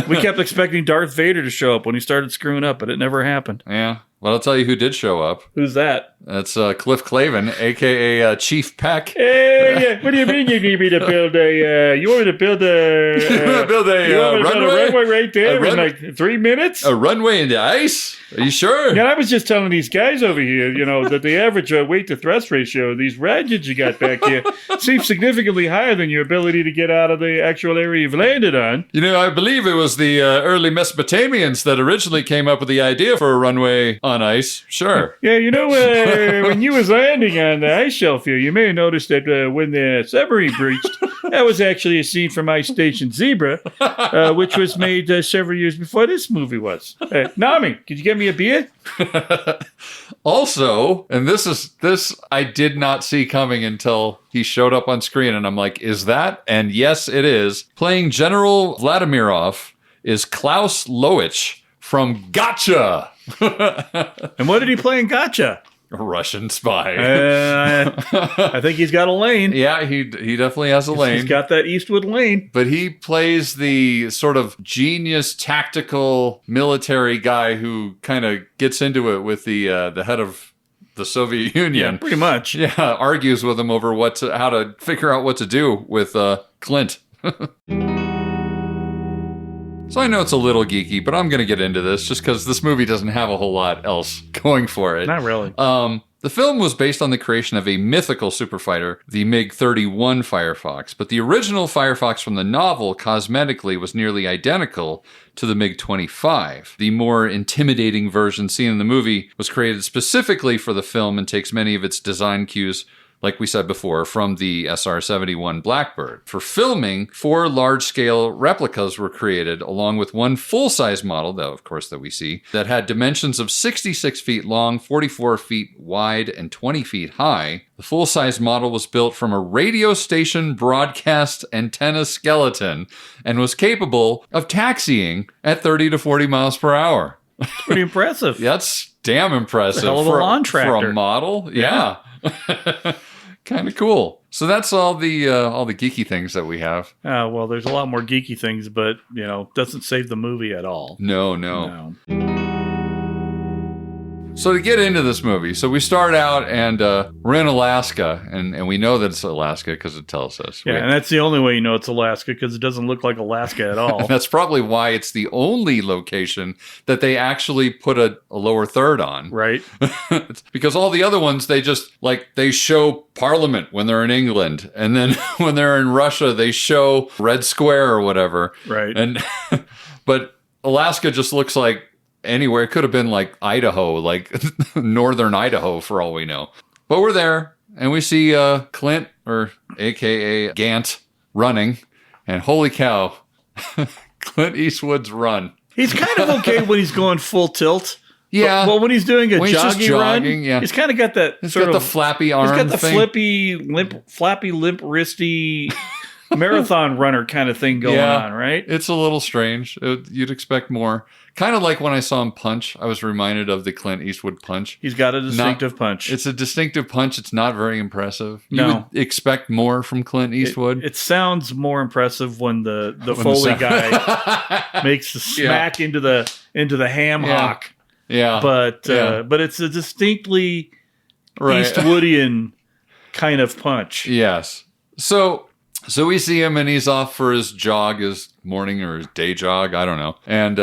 We kept expecting Darth Vader to show up when he started screwing up, but it never happened. Yeah. Well, I'll tell you who did show up. Who's that? That's Cliff Clavin, a.k.a. Chief Peck. Hey, what do you mean you need me to build you want me to build a runway right there in like 3 minutes? A runway in the ice? Are you sure? Yeah, I was just telling these guys over here, that the average weight to thrust ratio of these Radgets you got back here seems significantly higher than your ability to get out of the actual area you've landed on. I believe it was the early Mesopotamians that originally came up with the idea for a runway on ice. Sure. Yeah, when you was landing on the ice shelf here, you may have noticed that when the submarine breached, that was actually a scene from Ice Station Zebra, which was made several years before this movie was. Nami, could you get me a beer? Also, and this I did not see coming until he showed up on screen, and I'm like, is that? And yes, it is. Playing General Vladimirov is Klaus Loich from Gotcha. And what did he play in Gotcha? A Russian spy. I think he's got a lane. Yeah, he definitely has a lane. He's got that Eastwood lane. But he plays the sort of genius, tactical, military guy who kind of gets into it with the head of the Soviet Union. Yeah, pretty much. Yeah, argues with him over how to figure out what to do with Clint. So I know it's a little geeky, but I'm going to get into this just because this movie doesn't have a whole lot else going for it. Not really. The film was based on the creation of a mythical superfighter, the MiG-31 Firefox, but the original Firefox from the novel cosmetically was nearly identical to the MiG-25. The more intimidating version seen in the movie was created specifically for the film and takes many of its design cues, like we said before, from the SR-71 Blackbird. For filming, 4 large-scale replicas were created, along with one full-size model, though, of course, that we see, that had dimensions of 66 feet long, 44 feet wide, and 20 feet high. The full-size model was built from a radio station broadcast antenna skeleton and was capable of taxiing at 30 to 40 miles per hour. Pretty impressive. That's damn impressive. Hell of a lawn tractor. For a model. Yeah. Kind of cool. So that's all the geeky things that we have. Well, there's a lot more geeky things, but, doesn't save the movie at all. No. So to get into this movie, so we start out and we're in Alaska, and we know that it's Alaska because it tells us. Yeah, and that's the only way you know it's Alaska, because it doesn't look like Alaska at all. That's probably why it's the only location that they actually put a lower third on. Right. Because all the other ones, they just, they show Parliament when they're in England, and then when they're in Russia, they show Red Square or whatever. Right. But Alaska just looks like anywhere. It could have been like Idaho, like northern Idaho for all we know. But we're there, and we see Clint, or AKA Gant, running, and holy cow, Clint Eastwood's run. He's kind of okay when he's going full tilt. Yeah. But when he's doing a jogging run, yeah. He's kind of got that He's got the flappy arm thing. He's got the thing. flappy, limp wristy marathon runner kind of thing going on, right? It's a little strange. You'd expect more. Kind of like when I saw him punch, I was reminded of the Clint Eastwood punch. He's got a distinctive punch. It's a distinctive punch. It's not very impressive. No. You would expect more from Clint Eastwood. It sounds more impressive when the Foley guy makes the smack into the ham hock. Yeah. But it's a distinctly Eastwoodian kind of punch. Yes. So we see him, and he's off for his jog, his morning or his day jog, I don't know. And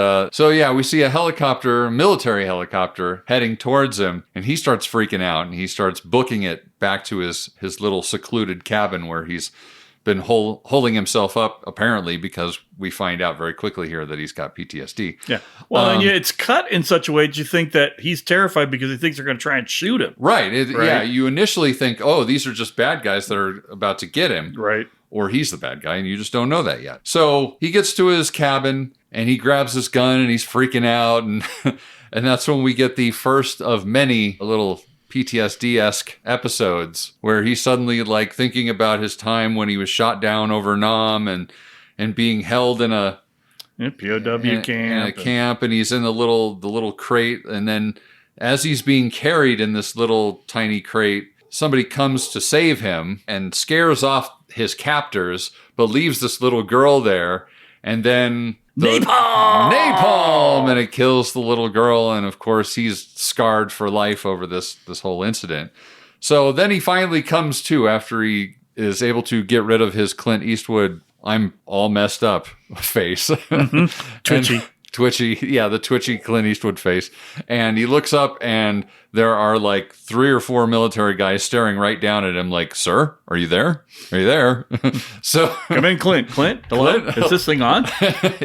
we see a military helicopter heading towards him, and he starts freaking out, and he starts booking it back to his little secluded cabin where he's been holding himself up, apparently, because we find out very quickly here that he's got PTSD. Yeah. Well, and it's cut in such a way that you think that he's terrified because he thinks they're going to try and shoot him. Right. Yeah, you initially think, oh, these are just bad guys that are about to get him. Right. Or he's the bad guy, and you just don't know that yet. So he gets to his cabin, and he grabs his gun, and he's freaking out, and and that's when we get the first of many little PTSD-esque episodes where he's suddenly thinking about his time when he was shot down over Nam and being held in a POW camp, and he's in the little crate, and then as he's being carried in this little tiny crate, somebody comes to save him and scares off his captors, but leaves this little girl there, and then napalm, and it kills the little girl, and of course he's scarred for life over this whole incident. So then he finally comes to after he is able to get rid of his Clint Eastwood I'm all messed up face. Twitchy. Twitchy, yeah, the twitchy Clint Eastwood face. And he looks up, and there are 3 or 4 military guys staring right down at him like, sir, are you there? Are you there? So come in, Clint. Hello? Clint? Is this thing on?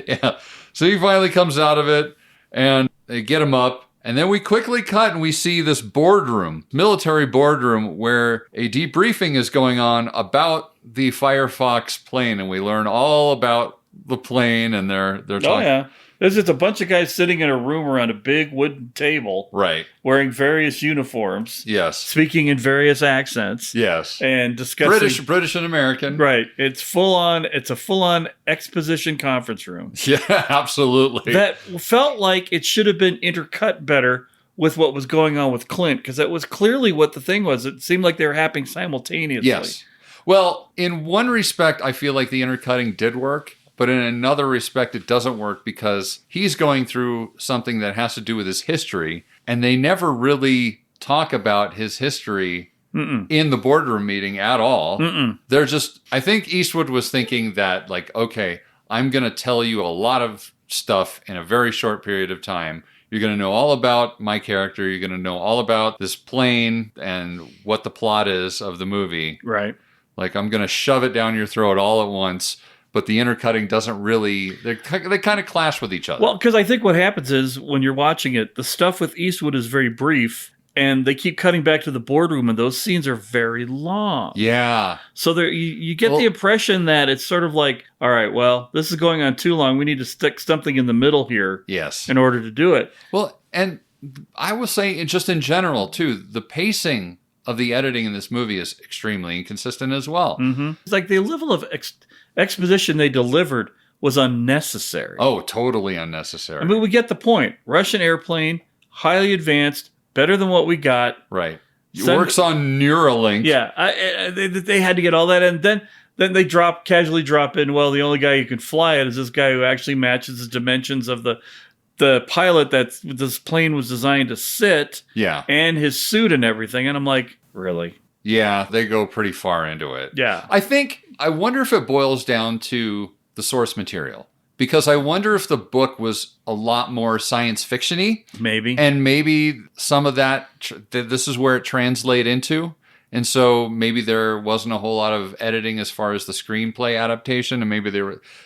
Yeah. So he finally comes out of it, and they get him up. And then we quickly cut, and we see this boardroom, military boardroom, where a debriefing is going on about the Firefox plane. And we learn all about the plane, and they're talking. Oh, yeah. There's just a bunch of guys sitting in a room around a big wooden table. Right. Wearing various uniforms. Yes. Speaking in various accents. Yes. And discussing. British and American. Right. It's a full-on exposition conference room. Yeah, absolutely. That felt like it should have been intercut better with what was going on with Clint, because that was clearly what the thing was. It seemed like they were happening simultaneously. Yes. Well, in one respect, I feel like the intercutting did work. But in another respect, it doesn't work because he's going through something that has to do with his history, and they never really talk about his history in the boardroom meeting at all. They're just, I think Eastwood was thinking that, okay, I'm going to tell you a lot of stuff in a very short period of time. You're going to know all about my character. You're going to know all about this plane and what the plot is of the movie. Right. Like, I'm going to shove it down your throat all at once, but the intercutting doesn't really... They kind of clash with each other. Well, because I think what happens is, when you're watching it, the stuff with Eastwood is very brief, and they keep cutting back to the boardroom, and those scenes are very long. Yeah. So there, you get the impression that it's sort of like, all right, well, this is going on too long. We need to stick something in the middle here. Yes. In order to do it. Well, and I will say, just in general, too, the pacing of the editing in this movie is extremely inconsistent as well. Mm-hmm. It's like the level of exposition they delivered was unnecessary. Oh, totally unnecessary. I mean, we get the point. Russian airplane, highly advanced, better than what we got. Right. It works on Neuralink. Yeah. They had to get all that. And then they casually drop in, well, the only guy who can fly it is this guy who actually matches the dimensions of the pilot that this plane was designed to sit. Yeah. And his suit and everything. And I'm like, really? Yeah, they go pretty far into it. Yeah. I wonder if it boils down to the source material. Because I wonder if the book was a lot more science fiction-y. Maybe. And maybe some of that, this is where it translates into. And so maybe there wasn't a whole lot of editing as far as the screenplay adaptation. And maybe they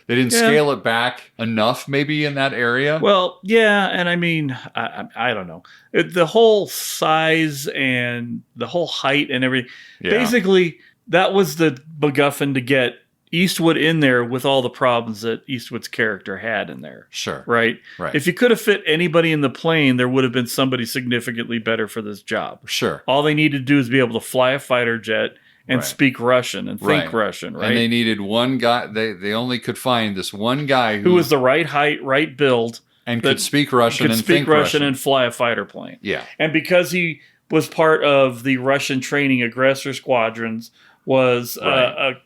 didn't scale it back enough maybe in that area. Well, yeah. And I mean, I don't know. The whole size and the whole height and everything. Yeah. Basically, that was the MacGuffin to get Eastwood in there with all the problems that Eastwood's character had in there. Sure. Right? If you could have fit anybody in the plane, there would have been somebody significantly better for this job. Sure. All they needed to do is be able to fly a fighter jet and speak Russian and think Russian, right? And they needed one guy. They only could find this one guy who was the right height, right build. And could speak Russian and think Russian. And fly a fighter plane. Yeah. And because he was part of the Russian training aggressor squadrons, was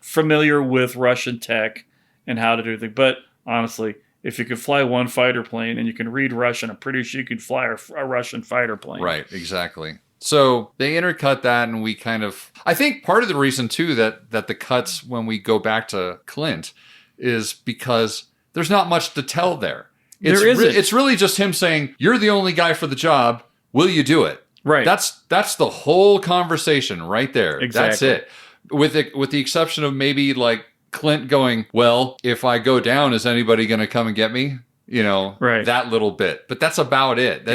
familiar with Russian tech and how to do things. But honestly, if you could fly one fighter plane and you can read Russian, I'm pretty sure you could fly a Russian fighter plane. Right, exactly. So they intercut that, and we kind of... I think part of the reason, too, that the cuts when we go back to Clint is because there's not much to tell there. There isn't. It's really just him saying, you're the only guy for the job. Will you do it? Right. That's the whole conversation right there. Exactly. That's it. With the exception of maybe like Clint going, well, if I go down, is anybody going to come and get me? You know, that little bit. But that's about it.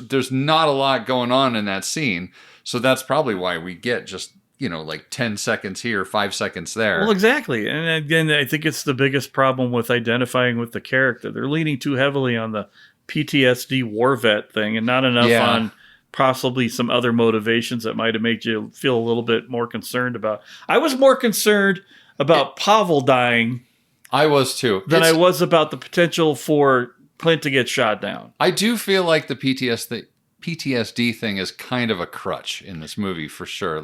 There's not a lot going on in that scene. So that's probably why we get just, like 10 seconds here, 5 seconds there. Well, exactly. And again, I think it's the biggest problem with identifying with the character. They're leaning too heavily on the PTSD war vet thing and not enough on possibly some other motivations that might have made you feel a little bit more concerned about. I was more concerned about Pavel dying. I was too. Than I was about the potential for Clint to get shot down. I do feel like the PTSD thing is kind of a crutch in this movie for sure.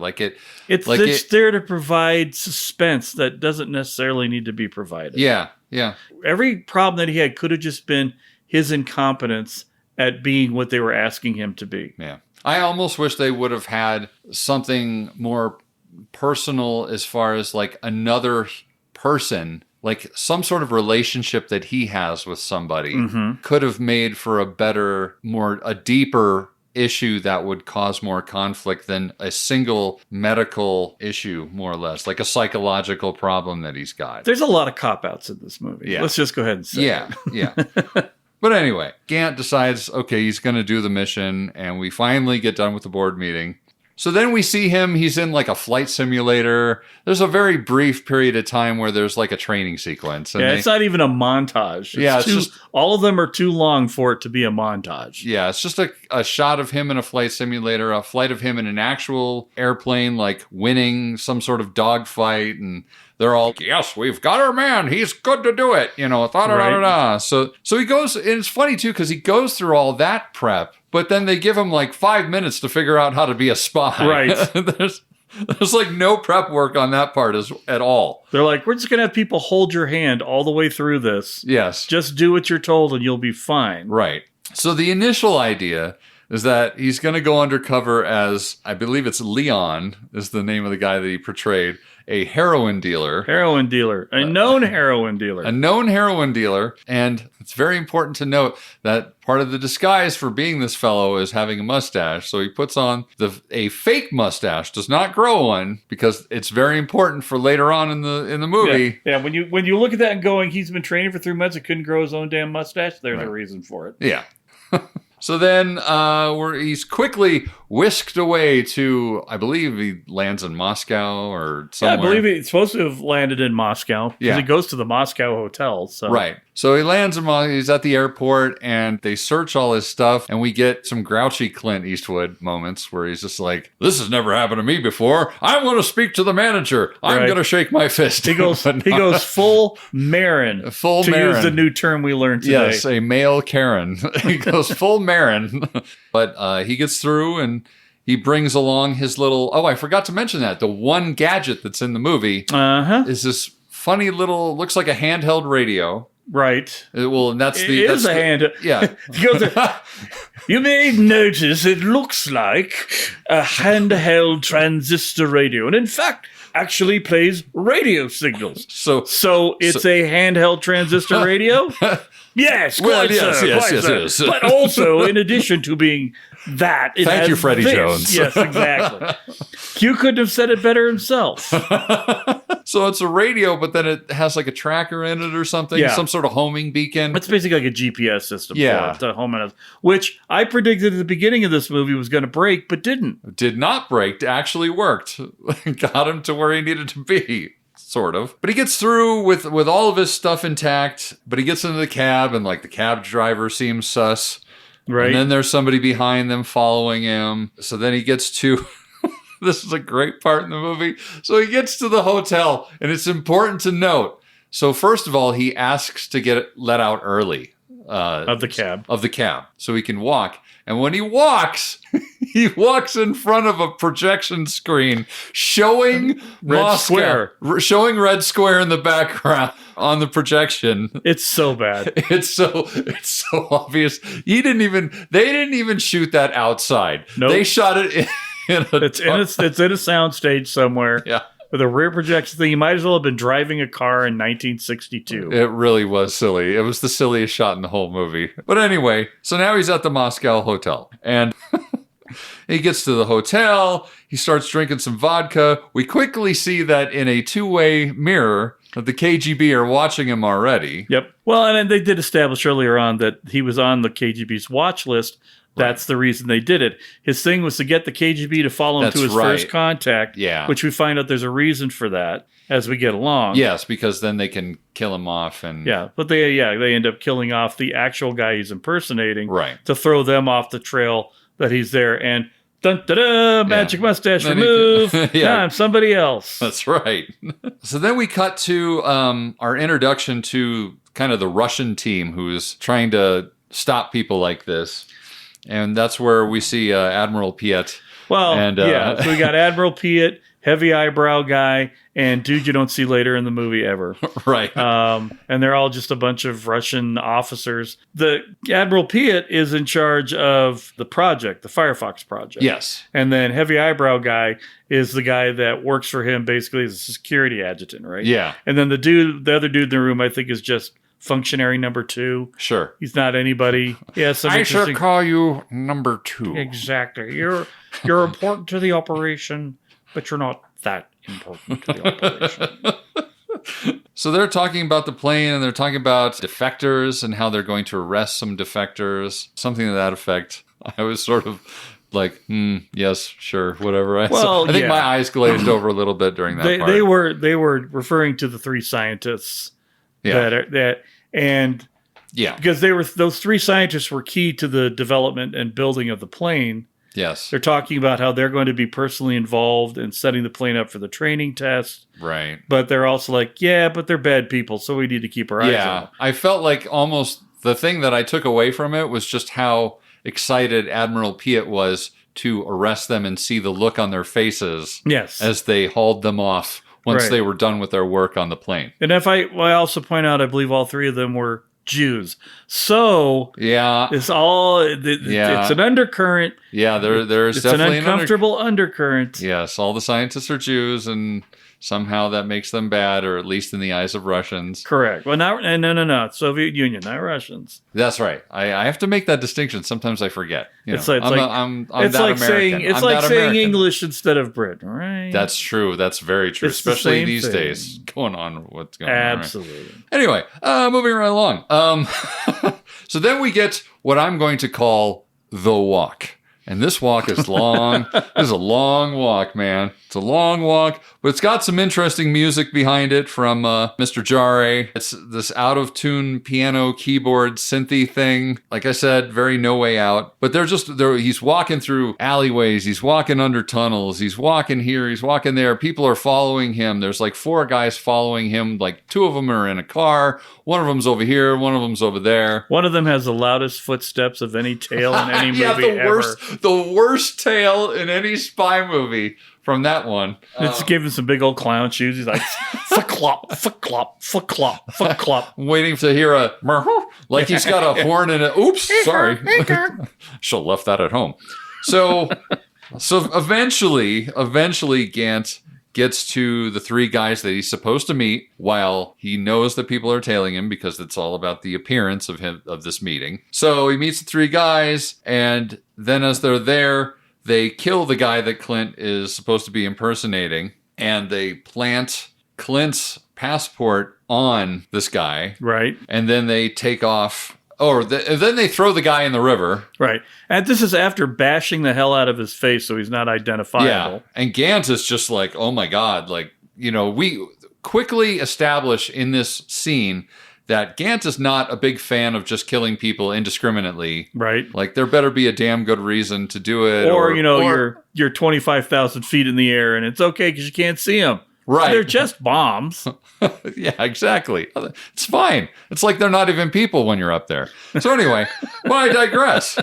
It's there to provide suspense that doesn't necessarily need to be provided. Yeah, yeah. Every problem that he had could have just been his incompetence at being what they were asking him to be. Yeah. I almost wish they would have had something more personal as far as like another person, like some sort of relationship that he has with somebody could have made for a deeper issue that would cause more conflict than a single medical issue, more or less, like a psychological problem that he's got. There's a lot of cop-outs in this movie. Yeah. Let's just go ahead and say it. But anyway, Gant decides, okay, he's going to do the mission, and we finally get done with the board meeting. So then we see him, he's in like a flight simulator. There's a very brief period of time where there's like a training sequence. And it's not even a montage. It's just all of them are too long for it to be a montage. Yeah, it's just a shot of him in a flight simulator, a flight of him in an actual airplane, like winning some sort of dogfight, and they're all, yes, we've got our man. He's good to do it. So he goes, and it's funny too, because he goes through all that prep, but then they give him like 5 minutes to figure out how to be a spy. Right. There's like no prep work on that part at all. They're like, we're just going to have people hold your hand all the way through this. Yes. Just do what you're told and you'll be fine. Right. So the initial idea is that he's going to go undercover as, I believe it's Leon is the name of the guy that he portrayed, a heroin dealer. A known heroin dealer. A known heroin dealer. And it's very important to note that part of the disguise for being this fellow is having a mustache. So he puts on a fake mustache, does not grow one, because it's very important for later on in the movie. Yeah. When you look at that and going, he's been training for 3 months and couldn't grow his own damn mustache, there's a reason for it. Yeah. So then he's quickly whisked away to, I believe he lands in Moscow or somewhere. Yeah, I believe he's supposed to have landed in Moscow because he goes to the Moscow hotel. So. Right. So he lands he's at the airport and they search all his stuff and we get some grouchy Clint Eastwood moments where he's just like, this has never happened to me before. I want to speak to the manager. I'm going to shake my fist. He goes full Marin. To use the new term we learned today. Yes, a male Karen. He goes full Marin. But he gets through and he brings along his little, I forgot to mention that. The one gadget that's in the movie is this funny little, looks like a handheld radio. Right. Well, that's it is a hand. Yeah. You may notice it looks like a handheld transistor radio, and in fact, actually plays radio signals. So it's a handheld transistor radio. Yes, quite yes, so. Yes, it is. But also, in addition to being that, it Thank has you, Freddie this. Jones. Yes, exactly. Q couldn't have said it better himself. So it's a radio, but then it has like a tracker in it or something, some sort of homing beacon. It's basically like a GPS system for it to home in, which I predicted at the beginning of this movie was going to break, but didn't. Did not break. Actually worked. Got him to where he needed to be. Sort of. But he gets through with all of his stuff intact, but he gets into the cab and like the cab driver seems sus. Right. And then there's somebody behind them following him. So then he gets to... This is a great part in the movie. So he gets to the hotel, and it's important to note. So first of all, he asks to get let out early. Of the cab. So he can walk. And when he walks in front of a projection screen showing Red Square. Showing Red Square in the background on the projection. It's so bad. It's so obvious. They didn't even shoot that outside. Nope. They shot it it's in a soundstage somewhere. Yeah. With a rear projection thing. You might as well have been driving a car in 1962. It really was silly. It was the silliest shot in the whole movie. But anyway, so now he's at the Moscow hotel. And he gets to the hotel. He starts drinking some vodka. We quickly see that in a two-way mirror that the KGB are watching him already. Yep. Well, and they did establish earlier on that he was on the KGB's watch list. That's the reason they did it. His thing was to get the KGB to follow him to his first contact, which we find out there's a reason for that as we get along. Yes, because then they can kill him off. But they end up killing off the actual guy he's impersonating to throw them off the trail that he's there. And dun-da-da, magic mustache remove. Now I'm somebody else. That's right. So then we cut to our introduction to kind of the Russian team who's trying to stop people like this. And that's where we see Admiral Piet. Well, so we got Admiral Piet, heavy eyebrow guy, and dude you don't see later in the movie ever. Right. And they're all just a bunch of Russian officers. The Admiral Piet is in charge of the project, the Firefox project. Yes. And then heavy eyebrow guy is the guy that works for him basically as a security adjutant, right? Yeah. And then the other dude in the room, I think, is just functionary number 2. Sure. He's not anybody. Yeah, I should call you number 2. Exactly. You're important to the operation, but you're not that important to the operation. So they're talking about the plane and they're talking about defectors and how they're going to arrest some defectors. Something to that effect. I was sort of like, yes, sure, whatever. I think my eyes glazed over a little bit during that part. They were referring to the 3 scientists. Because those 3 scientists were key to the development and building of the plane. Yes. They're talking about how they're going to be personally involved in setting the plane up for the training test. Right. But they're also like, but they're bad people, so we need to keep our eyes on them. I felt like almost the thing that I took away from it was just how excited Admiral Piet was to arrest them and see the look on their faces as they hauled them off once they were done with their work on the plane. And if I also point out, I believe all 3 of them were Jews. So yeah, it's all it's an undercurrent. Yeah, there's definitely an uncomfortable undercurrent. Yes, all the scientists are Jews, and somehow that makes them bad, or at least in the eyes of Russians. Correct. Well, no. Soviet Union, not Russians. That's right. I have to make that distinction. Sometimes I forget. It's like saying English instead of Brit, right? That's true. That's very true, especially these days. What's going on? Absolutely. Right? Anyway, moving right along. So then we get what I'm going to call the walk. And this walk is long. This is a long walk, man. It's a long walk, but it's got some interesting music behind it from Mr. Jare. It's this out-of-tune piano, keyboard, synthy thing. Like I said, very No Way Out. But he's walking through alleyways. He's walking under tunnels. He's walking here. He's walking there. People are following him. There's like 4 guys following him. Like 2 of them are in a car. One of them's over here. One of them's over there. One of them has the loudest footsteps of any tale in any movie ever. The worst tale in any spy movie from that one. It's giving some big old clown shoes. He's like, fa-clop, fa-clop, fa-clop, fa-clop. I'm waiting to hear a, like he's got a horn in it. Oops, sorry. Should have left that at home. So eventually Gant gets to the 3 guys that he's supposed to meet while he knows that people are tailing him, because it's all about the appearance of this meeting. So he meets the 3 guys, and then as they're there, they kill the guy that Clint is supposed to be impersonating, and they plant Clint's passport on this guy. Right. And then they take off. Then they throw the guy in the river. Right. And this is after bashing the hell out of his face so he's not identifiable. Yeah. And Gant is just like, oh my God. Like, we quickly establish in this scene that Gant is not a big fan of just killing people indiscriminately. Right. Like, there better be a damn good reason to do it. Or you're 25,000 feet in the air and it's okay because you can't see them. Right. They're just bombs. Yeah, exactly. It's fine. It's like they're not even people when you're up there. So anyway, I digress.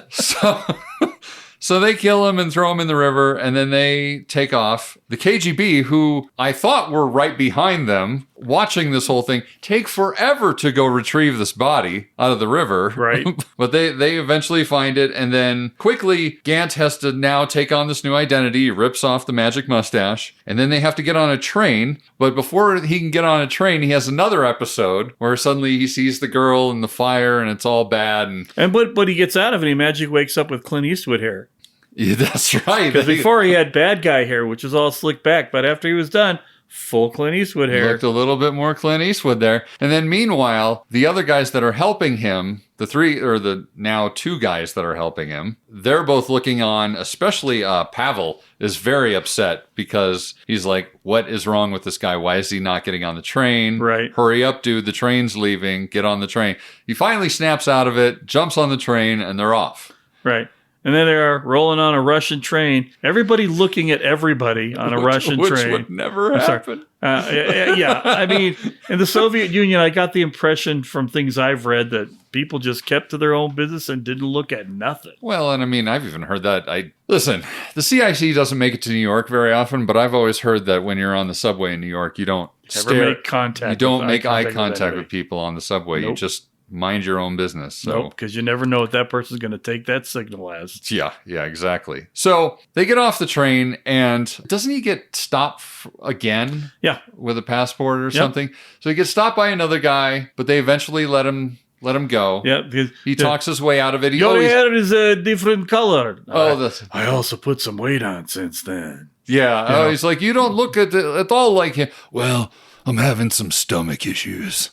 So they kill him and throw him in the river, and then they take off. The KGB, who I thought were right behind them, watching this whole thing, take forever to go retrieve this body out of the river. Right. But they eventually find it, and then quickly Gant has to now take on this new identity. He rips off the magic mustache, and then they have to get on a train. But before he can get on a train, he has another episode where suddenly he sees the girl in the fire, and it's all bad. But he gets out of it, he magically wakes up with Clint Eastwood hair. Yeah, that's right. Because before he had bad guy hair, which was all slicked back, but after he was done, full Clint Eastwood hair. Looked a little bit more Clint Eastwood there. And then meanwhile, the other guys that are helping him, the now 2 guys that are helping him, they're both looking on, especially Pavel is very upset because he's like, what is wrong with this guy? Why is he not getting on the train? Right. Hurry up, dude. The train's leaving. Get on the train. He finally snaps out of it, jumps on the train, and they're off. Right. And then they are rolling on a Russian train. Everybody looking at everybody on a Russian train. Which would never happen. Yeah. I mean, in the Soviet Union, I got the impression from things I've read that people just kept to their own business and didn't look at nothing. Well, and I mean, I've even heard that. Listen, the CIC doesn't make it to New York very often, but I've always heard that when you're on the subway in New York, you don't make contact. You don't make eye contact with people on the subway. Nope. You just mind your own business. So. Nope, because you never know what that person's going to take that signal as. Yeah, exactly. So they get off the train, and doesn't he get stopped again? Yeah, with a passport or something. So he gets stopped by another guy, but they eventually let him go. Yeah, he talks his way out of it. Your hair is a different color. I also put some weight on since then. Yeah. He's like, you don't look at all like him. Well, I'm having some stomach issues.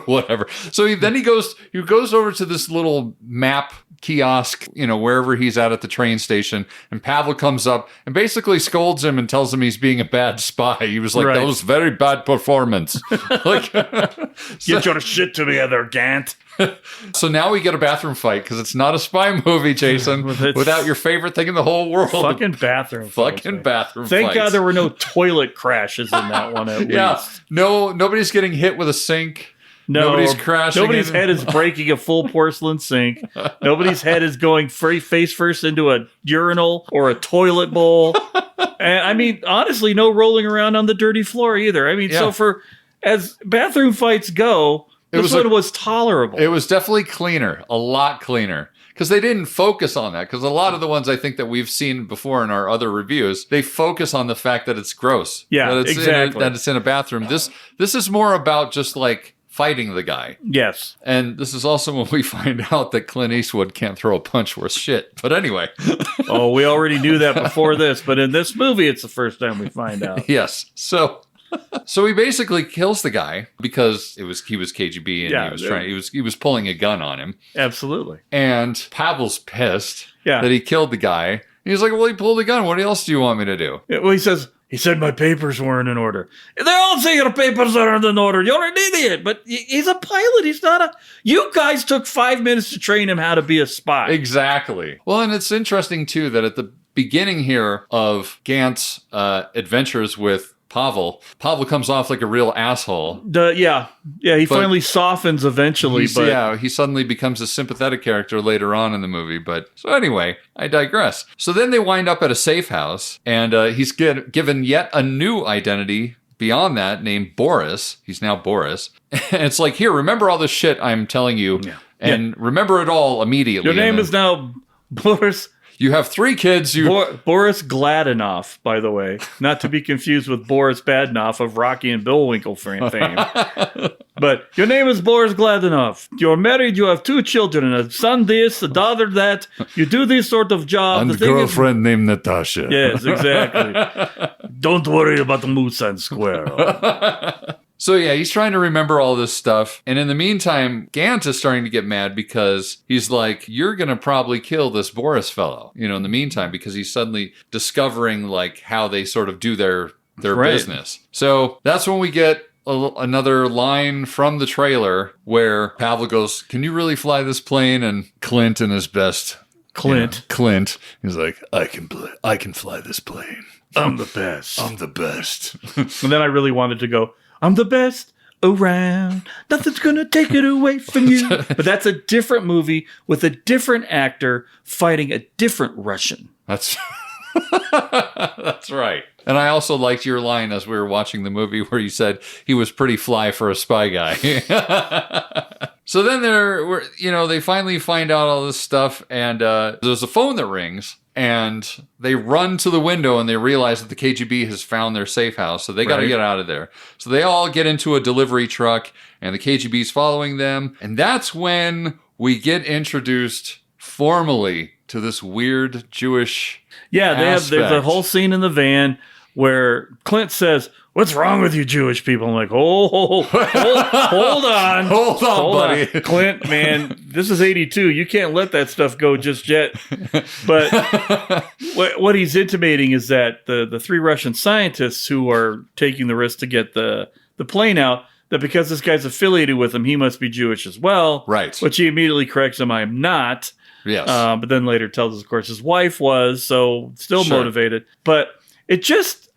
Whatever. So then he goes over to this little map kiosk, wherever he's at the train station, and Pavel comes up and basically scolds him and tells him he's being a bad spy. He was like, that was very bad performance. Get your shit together, Gant. So now we get a bathroom fight because it's not a spy movie, Jason, without your favorite thing in the whole world. Fucking bathroom fights. Thank fights. God there were no toilet crashes in that one at least. Nobody's getting hit with a sink. No, nobody's crashing. Nobody's head is breaking a full porcelain sink. Nobody's head is going face first into a urinal or a toilet bowl. And I mean, honestly, no rolling around on the dirty floor either. I mean, so as bathroom fights go, This one was tolerable. It was definitely cleaner, a lot cleaner. Because they didn't focus on that. Because a lot of the ones I think that we've seen before in our other reviews, they focus on the fact that it's gross. Yeah, that it's exactly. That it's in a bathroom. This is more about just like fighting the guy. Yes. And this is also when we find out that Clint Eastwood can't throw a punch worth shit. But anyway. Oh, we already knew that before this. But in this movie, it's the first time we find out. Yes. So he basically kills the guy because he was KGB and he was pulling a gun on him. Absolutely. And Pavel's pissed that he killed the guy. He's like, well, he pulled a gun. What else do you want me to do? Yeah, well, he said my papers weren't in order. They all say your papers aren't in order. You're an idiot. But he's a pilot. He's not a... You guys took 5 minutes to train him how to be a spy. Exactly. Well, and it's interesting, too, that at the beginning here of Gant's adventures with Pavel comes off like a real asshole. He finally softens eventually. But he suddenly becomes a sympathetic character later on in the movie. But so anyway, I digress. So then they wind up at a safe house, and he's given yet a new identity beyond that, named Boris. He's now Boris. And it's like, here, remember all this shit I'm telling you, and remember it all immediately. Your name is now Boris. You have 3 kids. Boris Gladenoff, by the way. Not to be confused with Boris Badenoff of Rocky and Bullwinkle fame. But your name is Boris Gladenoff. You're married. You have 2 children. A son this, a daughter that. You do this sort of job. And a girlfriend named Natasha. Yes, exactly. Don't worry about the moose and squirrel. So yeah, he's trying to remember all this stuff. And in the meantime, Gant is starting to get mad because he's like, you're going to probably kill this Boris fellow, in the meantime, because he's suddenly discovering like how they sort of do their business. So that's when we get another line from the trailer where Pavel goes, can you really fly this plane? And Clint in his best. Clint, he's like, I can fly this plane. I'm the best. I'm the best. And then I really wanted to go, I'm the best around. Nothing's going to take it away from you. But that's a different movie with a different actor fighting a different Russian. That's right. And I also liked your line as we were watching the movie where you said he was pretty fly for a spy guy. So then they finally find out all this stuff, and there's a phone that rings. And they run to the window and they realize that the KGB has found their safe house. So they got to get out of there. So they all get into a delivery truck and the KGB's following them. And that's when we get introduced formally to this weird Jewish there's a whole scene in the van where Clint says, what's wrong with you Jewish people? I'm like, hold on. Hold on, buddy. Clint, man, this is 82. You can't let that stuff go just yet. But what he's intimating is that the 3 Russian scientists who are taking the risk to get the plane out, that because this guy's affiliated with him, he must be Jewish as well. Right. Which he immediately corrects him, I am not. Yes. But then later tells us, of course, his wife was, so still motivated. But it just,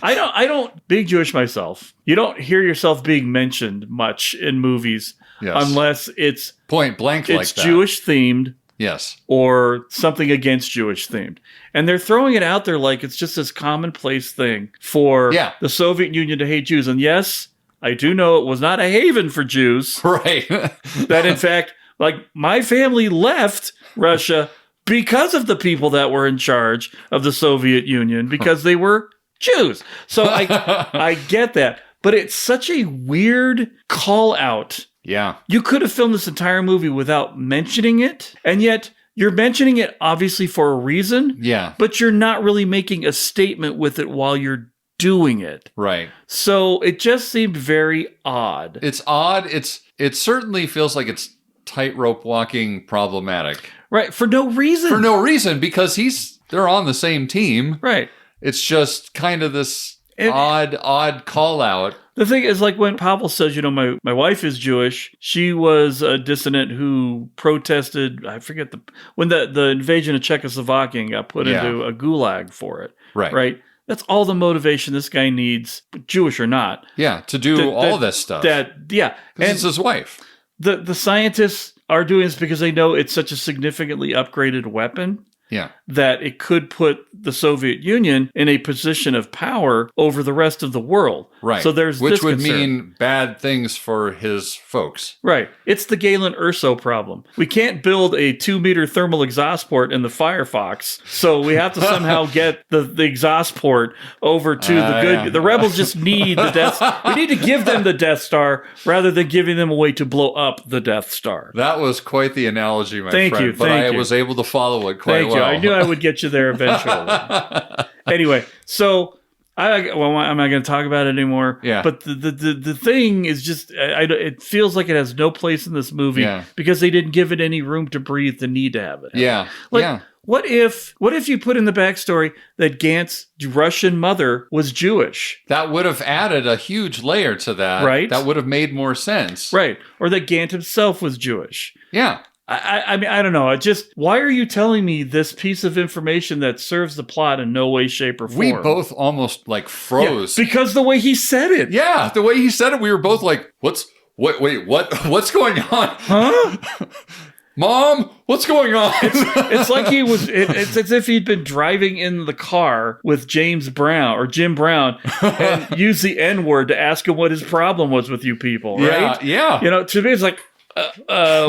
I don't, being Jewish myself, you don't hear yourself being mentioned much in movies unless it's point blank like that. It's Jewish themed. Yes. Or something against Jewish themed. And they're throwing it out there like it's just this commonplace thing for the Soviet Union to hate Jews. And yes, I do know it was not a haven for Jews. Right. That in fact, like my family left Russia because of the people that were in charge of the Soviet Union, because they were Jews. So I get that. But it's such a weird call out. Yeah. You could have filmed this entire movie without mentioning it, and yet you're mentioning it obviously for a reason. Yeah. But you're not really making a statement with it while you're doing it. Right. So it just seemed very odd. It's odd. It certainly feels like it's tightrope walking problematic. Right. For no reason. For no reason, because they're on the same team. Right. It's just kind of this odd call out. The thing is, like when Pavel says, my wife is Jewish. She was a dissident who protested, I forget when the invasion of Czechoslovakia and got put into a gulag for it. Right. Right. That's all the motivation this guy needs, Jewish or not. Yeah. To do all this stuff. And it's his wife. The scientists are doing this because they know it's such a significantly upgraded weapon. Yeah. that it could put the Soviet Union in a position of power over the rest of the world. Right. So there's Which this would concern. mean bad things for his folks. Right. It's the Galen Erso problem. We can't build a 2-meter thermal exhaust port in the Firefox, so we have to somehow get the exhaust port over to the good. Yeah. The rebels just need the Death. We need to give them the Death Star rather than giving them a way to blow up the Death Star. That was quite the analogy, my Thank friend. you, But thank I you. was able to follow it quite Thank well. you. I knew I would get you there eventually. Anyway, so I'm not going to talk about it anymore. Yeah. But the thing is just, it feels like it has no place in this movie because they didn't give it any room to breathe the need to have it. Yeah. Like, what if you put in the backstory that Gant's Russian mother was Jewish? That would have added a huge layer to that. Right. That would have made more sense. Right. Or that Gant himself was Jewish. Yeah. I mean, I don't know. Why are you telling me this piece of information that serves the plot in no way, shape, or form? We both almost like froze. Yeah, because the way he said it. Yeah, the way he said it, we were both like, what's going on? Huh? Mom, what's going on? It's like it's as if he'd been driving in the car with Jim Brown and used the N-word to ask him what his problem was with you people, right? Yeah. You know, to me, it's like, where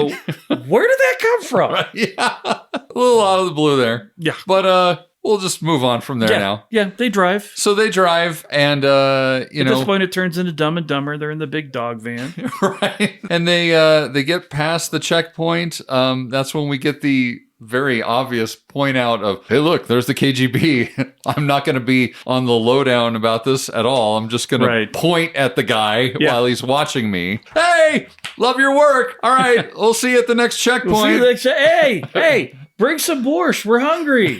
did that come from? Right, yeah. A little out of the blue there. Yeah. But we'll just move on from there now. Yeah, they drive. So they drive, and At this point, it turns into Dumb and Dumber. They're in the big dog van, right? And they get past the checkpoint. That's when we get the very obvious point out of, hey, look, there's the KGB. I'm not going to be on the lowdown about this at all. I'm just going to point at the guy while he's watching me. Hey, love your work. All right, we'll see you at the next checkpoint. Hey. Bring some borscht. We're hungry.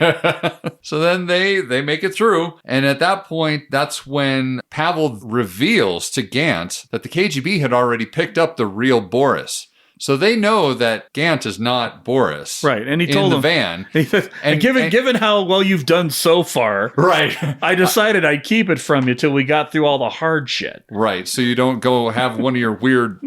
So then they make it through. And at that point, that's when Pavel reveals to Gant that the KGB had already picked up the real Boris. So they know that Gant is not Boris. Right. And he told in the him, van. And given how well you've done so far, right, I decided I'd keep it from you till we got through all the hard shit. Right. So you don't go have one of your weird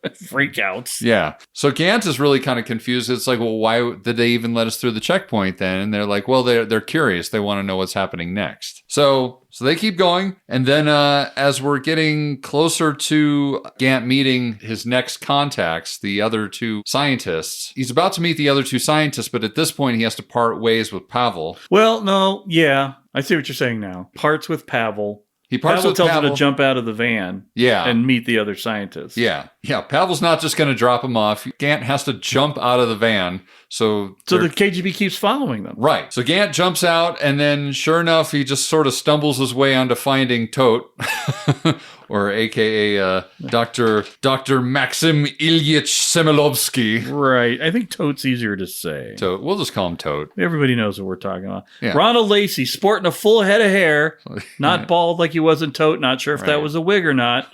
freakouts. Yeah. So Gant is really kind of confused. It's like, well, why did they even let us through the checkpoint then? And they're like, well, they're curious. They want to know what's happening next. So they keep going. And then as we're getting closer to Gant meeting his next contacts, the other two scientists, he's about to meet the other two scientists, but at this point he has to part ways with Pavel. Well, no, yeah. I see what you're saying now. Parts with Pavel. Pavel tells him to jump out of the van and meet the other scientists. Yeah. Pavel's not just going to drop him off. Gant has to jump out of the van. So the KGB keeps following them. Right. So Gant jumps out, and then sure enough, he just sort of stumbles his way onto finding Tote, or AKA Dr. Maxim Ilyich Semilovsky. Right. I think Tote's easier to say. Tote. We'll just call him Tote. Everybody knows what we're talking about. Yeah. Ronald Lacey, sporting a full head of hair, not bald like he was in Tote. Not sure if that was a wig or not.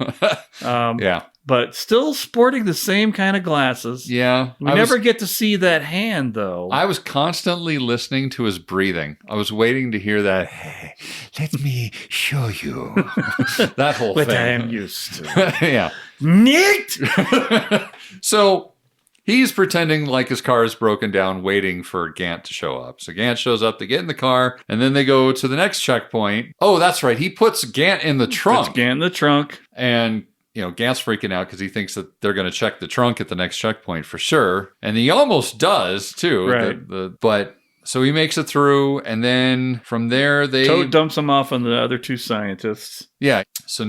But still sporting the same kind of glasses. Yeah. We never get to see that hand, though. I was constantly listening to his breathing. I was waiting to hear that, hey, let me show you. That whole thing. What I am used to. Yeah. Nicked! So he's pretending like his car is broken down, waiting for Gant to show up. So Gant shows up, they get in the car, and then they go to the next checkpoint. Oh, that's right. He puts Gant in the trunk. Puts Gant in the trunk. And Gant's freaking out because he thinks that they're going to check the trunk at the next checkpoint for sure. And he almost does, too. Right. But so he makes it through. And then from there, Toad dumps him off on the other two scientists. Yeah. So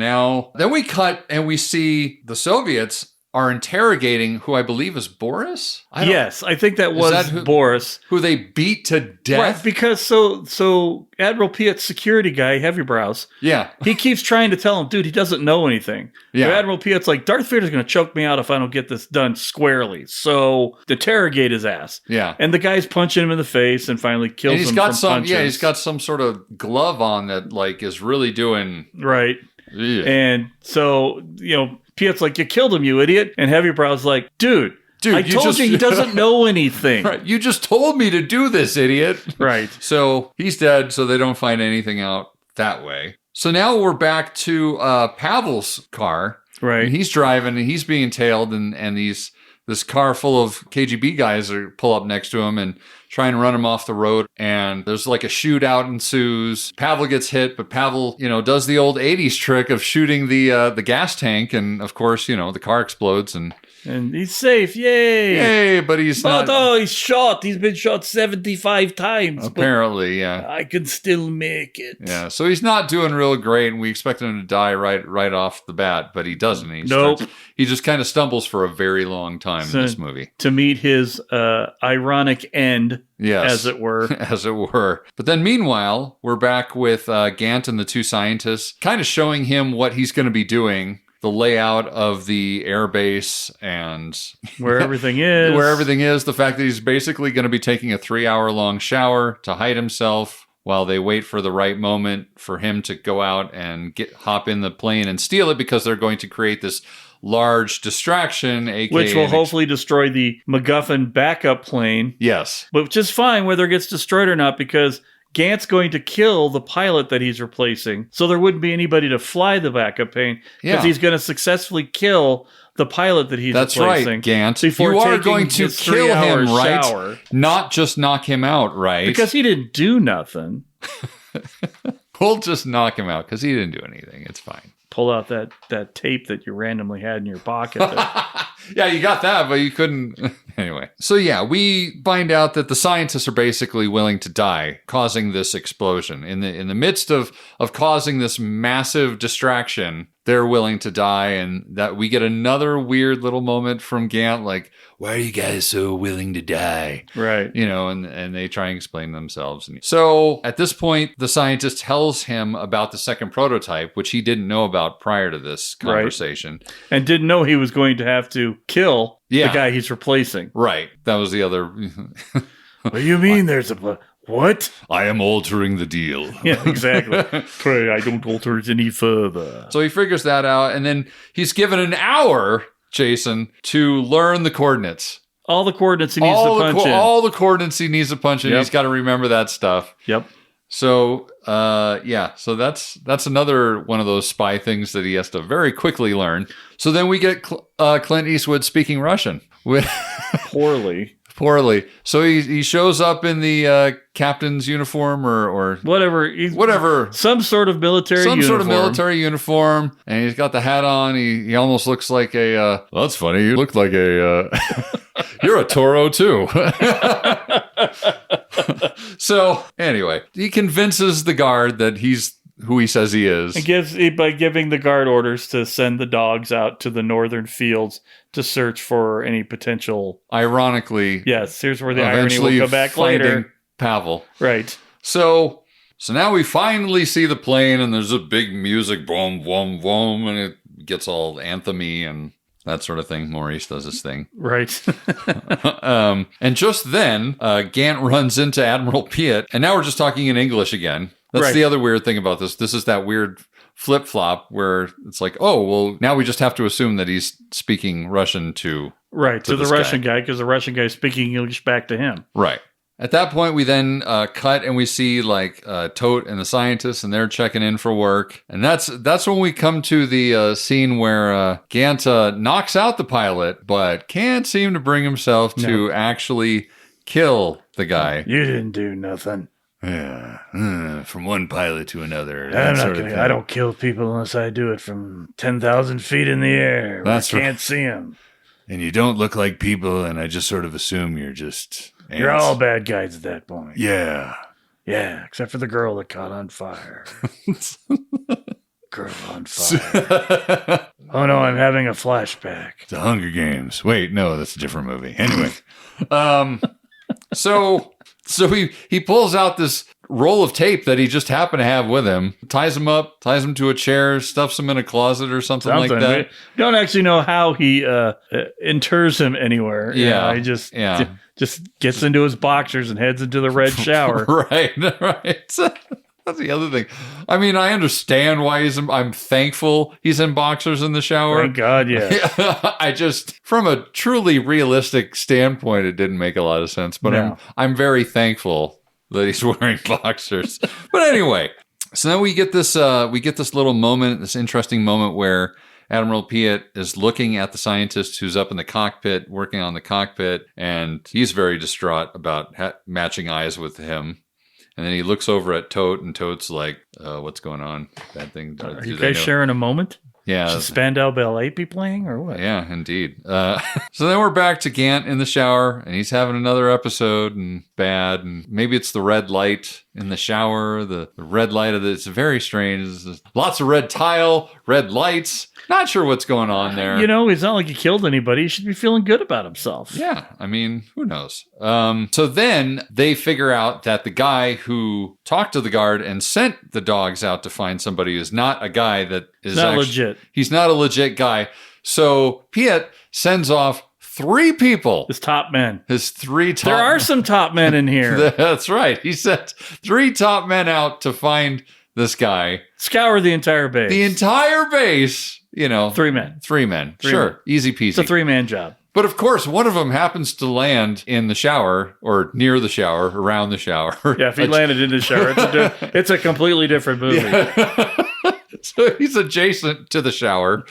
then we cut and we see the Soviets are interrogating who I believe is Boris? Yes, I think that was Boris. Who they beat to death? Right, because so Admiral Piet's security guy, Heavy Brows, he keeps trying to tell him, dude, he doesn't know anything. Yeah. So Admiral Piet's like, Darth Vader's going to choke me out if I don't get this done squarely. So interrogate his ass. Yeah. And the guy's punching him in the face and finally kills him from punches. Yeah, he's got some sort of glove on that like is really doing... Right. Yeah. And so, Piet's like, you killed him, you idiot. And Heavy Brow's like, dude, I told you he doesn't know anything. Right. You just told me to do this, idiot. Right. So he's dead, so they don't find anything out that way. So now we're back to Pavel's car. Right. And he's driving, and he's being tailed, and this car full of KGB guys pull up next to him and try and run him off the road. And there's like a shootout ensues. Pavel gets hit, but Pavel, does the old 80s trick of shooting the gas tank. And of course, the car explodes and he's safe. Yay. Yay, but he's not. Oh, he's shot. He's been shot 75 times. Apparently, yeah. I can still make it. Yeah, so he's not doing real great, and we expect him to die right off the bat, but he doesn't. He just kind of stumbles for a very long time in this movie. To meet his ironic end, as it were. As it were. But then meanwhile, we're back with Gant and the two scientists, kind of showing him what he's going to be doing. The layout of the airbase and where everything is. The fact that he's basically going to be taking a 3-hour-long shower to hide himself while they wait for the right moment for him to go out and hop in the plane and steal it, because they're going to create this large distraction, aka which will hopefully destroy the MacGuffin backup plane. Yes. Which is fine whether it gets destroyed or not, because Gant's going to kill the pilot that he's replacing, so there wouldn't be anybody to fly the backup plane, because he's going to successfully kill the pilot that he's replacing. That's right, Gant. You are going to kill him, right? Shower. Not just knock him out, right? Because he didn't do nothing. We'll just knock him out because he didn't do anything. It's fine. Pull out that tape that you randomly had in your pocket. Yeah, you got that, but you couldn't. Anyway. So yeah, we find out that the scientists are basically willing to die, causing this explosion. In the midst of causing this massive distraction, they're willing to die, and that we get another weird little moment from Gant, like, why are you guys so willing to die? Right. And they try and explain themselves. So at this point, the scientist tells him about the second prototype, which he didn't know about prior to this conversation. Right. And didn't know he was going to have to kill the guy he's replacing. Right. That was the other. What do you mean there's a... What? I am altering the deal. Yeah, exactly. Pray I don't alter it any further. So he figures that out, and then he's given an hour, Jason, to learn the coordinates. All the coordinates he needs to punch in. All the coordinates he needs to punch in. Yep. He's got to remember that stuff. Yep. So, so that's another one of those spy things that he has to very quickly learn. So then we get Clint Eastwood speaking Russian. Poorly. So he shows up in the captain's uniform or whatever. Some sort of military uniform. And he's got the hat on. He almost looks like a... that's funny. You look like a... you're a Toro, too. So, anyway, he convinces the guard that he's who he says he is. By giving the guard orders to send the dogs out to the northern fields to search for any potential... Ironically... Yes, here's where the irony will come back later. Pavel. Right. So now we finally see the plane, and there's a big music, boom, boom, boom, and it gets all anthem-y and that sort of thing. Maurice does his thing. Right. And just then, Gant runs into Admiral Piet, and now we're just talking in English again. That's the other weird thing about this. This is that weird flip-flop where it's like, oh, well, now we just have to assume that he's speaking Russian to the Russian guy, because the Russian guy's speaking English back to him. Right. At that point, we then cut and we see like Tote and the scientists, and they're checking in for work. And that's when we come to the scene where Gant knocks out the pilot, but can't seem to bring himself to actually kill the guy. You didn't do nothing. Yeah, from one pilot to another. I don't kill people unless I do it from 10,000 feet in the air. That's I can't see them. And you don't look like people, and I just sort of assume you're just... ants. You're all bad guys at that point. Yeah. Yeah, except for the girl that caught on fire. Girl on fire. Oh no, I'm having a flashback. The Hunger Games. Wait, no, that's a different movie. Anyway. So he pulls out this roll of tape that he just happened to have with him, ties him up, ties him to a chair, stuffs him in a closet or something like that. We don't actually know how he inters him anywhere. Yeah. He just gets into his boxers and heads into the red shower. Right. That's the other thing. I mean, I understand why I'm thankful he's in boxers in the shower. Thank God, yeah. I just, from a truly realistic standpoint, it didn't make a lot of sense. But I'm very thankful that he's wearing boxers. But anyway, so now we get this little moment, this interesting moment where Admiral Piet is looking at the scientist who's up in the cockpit, working on the cockpit, and he's very distraught about matching eyes with him. And then he looks over at Tote, and Tote's like, what's going on? Bad thing. Are you guys sharing a moment? Yeah. Should Spandau Ballet be playing or what? Yeah, indeed. So then we're back to Gant in the shower, and he's having another episode, and bad. And maybe it's the red light in the shower, the red light of it's very strange. There's lots of red tile, red lights. Not sure what's going on there. You know, it's not like he killed anybody. He should be feeling good about himself. Yeah, I mean, who knows? So then they figure out that the guy who talked to the guard and sent the dogs out to find somebody is not a guy that is not legit. He's not a legit guy. So Piet sends off 3 people. His top men. His 3 top There are some top men in here. That's right. He sent 3 top men out to find this guy. Scour the entire base. The entire base, you know. 3 men. 3 men. 3 sure. men. Easy peasy. It's a 3-man job. But of course, one of them happens to land in the shower or near the shower, around the shower. Yeah, if he landed in the shower, it's a completely different movie. Yeah. So he's adjacent to the shower,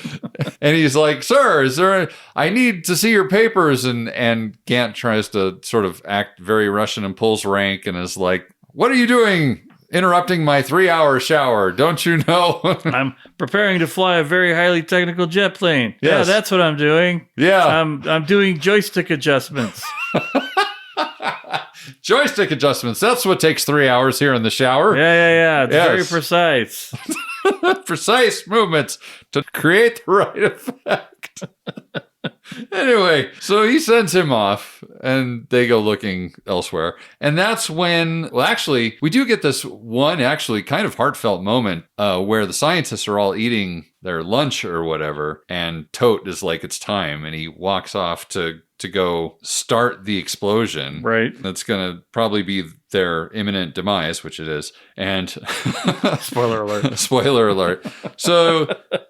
and he's like, "Sir, I need to see your papers." And Gant tries to sort of act very Russian and pulls rank and is like, "What are you doing? Interrupting my 3-hour shower. Don't you know?" I'm preparing to fly a very highly technical jet plane. Yes. Yeah, that's what I'm doing. Yeah. I'm doing joystick adjustments. Joystick adjustments. That's what takes 3 hours here in the shower. Yeah. It's very precise. Precise movements to create the right effect. Anyway, so he sends him off and they go looking elsewhere. And that's when, well, actually, we do get this one actually kind of heartfelt moment where the scientists are all eating their lunch or whatever. And Tote is like, it's time. And he walks off to go start the explosion. Right. That's going to probably be their imminent demise, which it is. And spoiler alert. Spoiler alert. So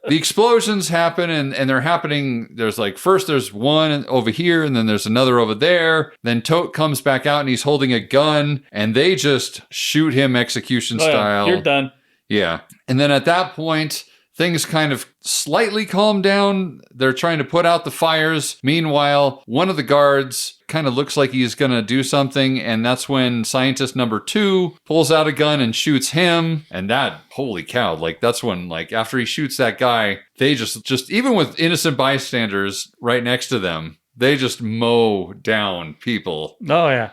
the explosions happen and they're happening. There's like, first there's one over here and then there's another over there. Then Tote comes back out and he's holding a gun and they just shoot him execution style. You're done. Yeah. And then at that point, things kind of slightly calm down. They're trying to put out the fires. Meanwhile, one of the guards kind of looks like he's going to do something. And that's when scientist number 2 pulls out a gun and shoots him. And that, holy cow, like that's when, like after he shoots that guy, they just even with innocent bystanders right next to them, they just mow down people. Oh, yeah.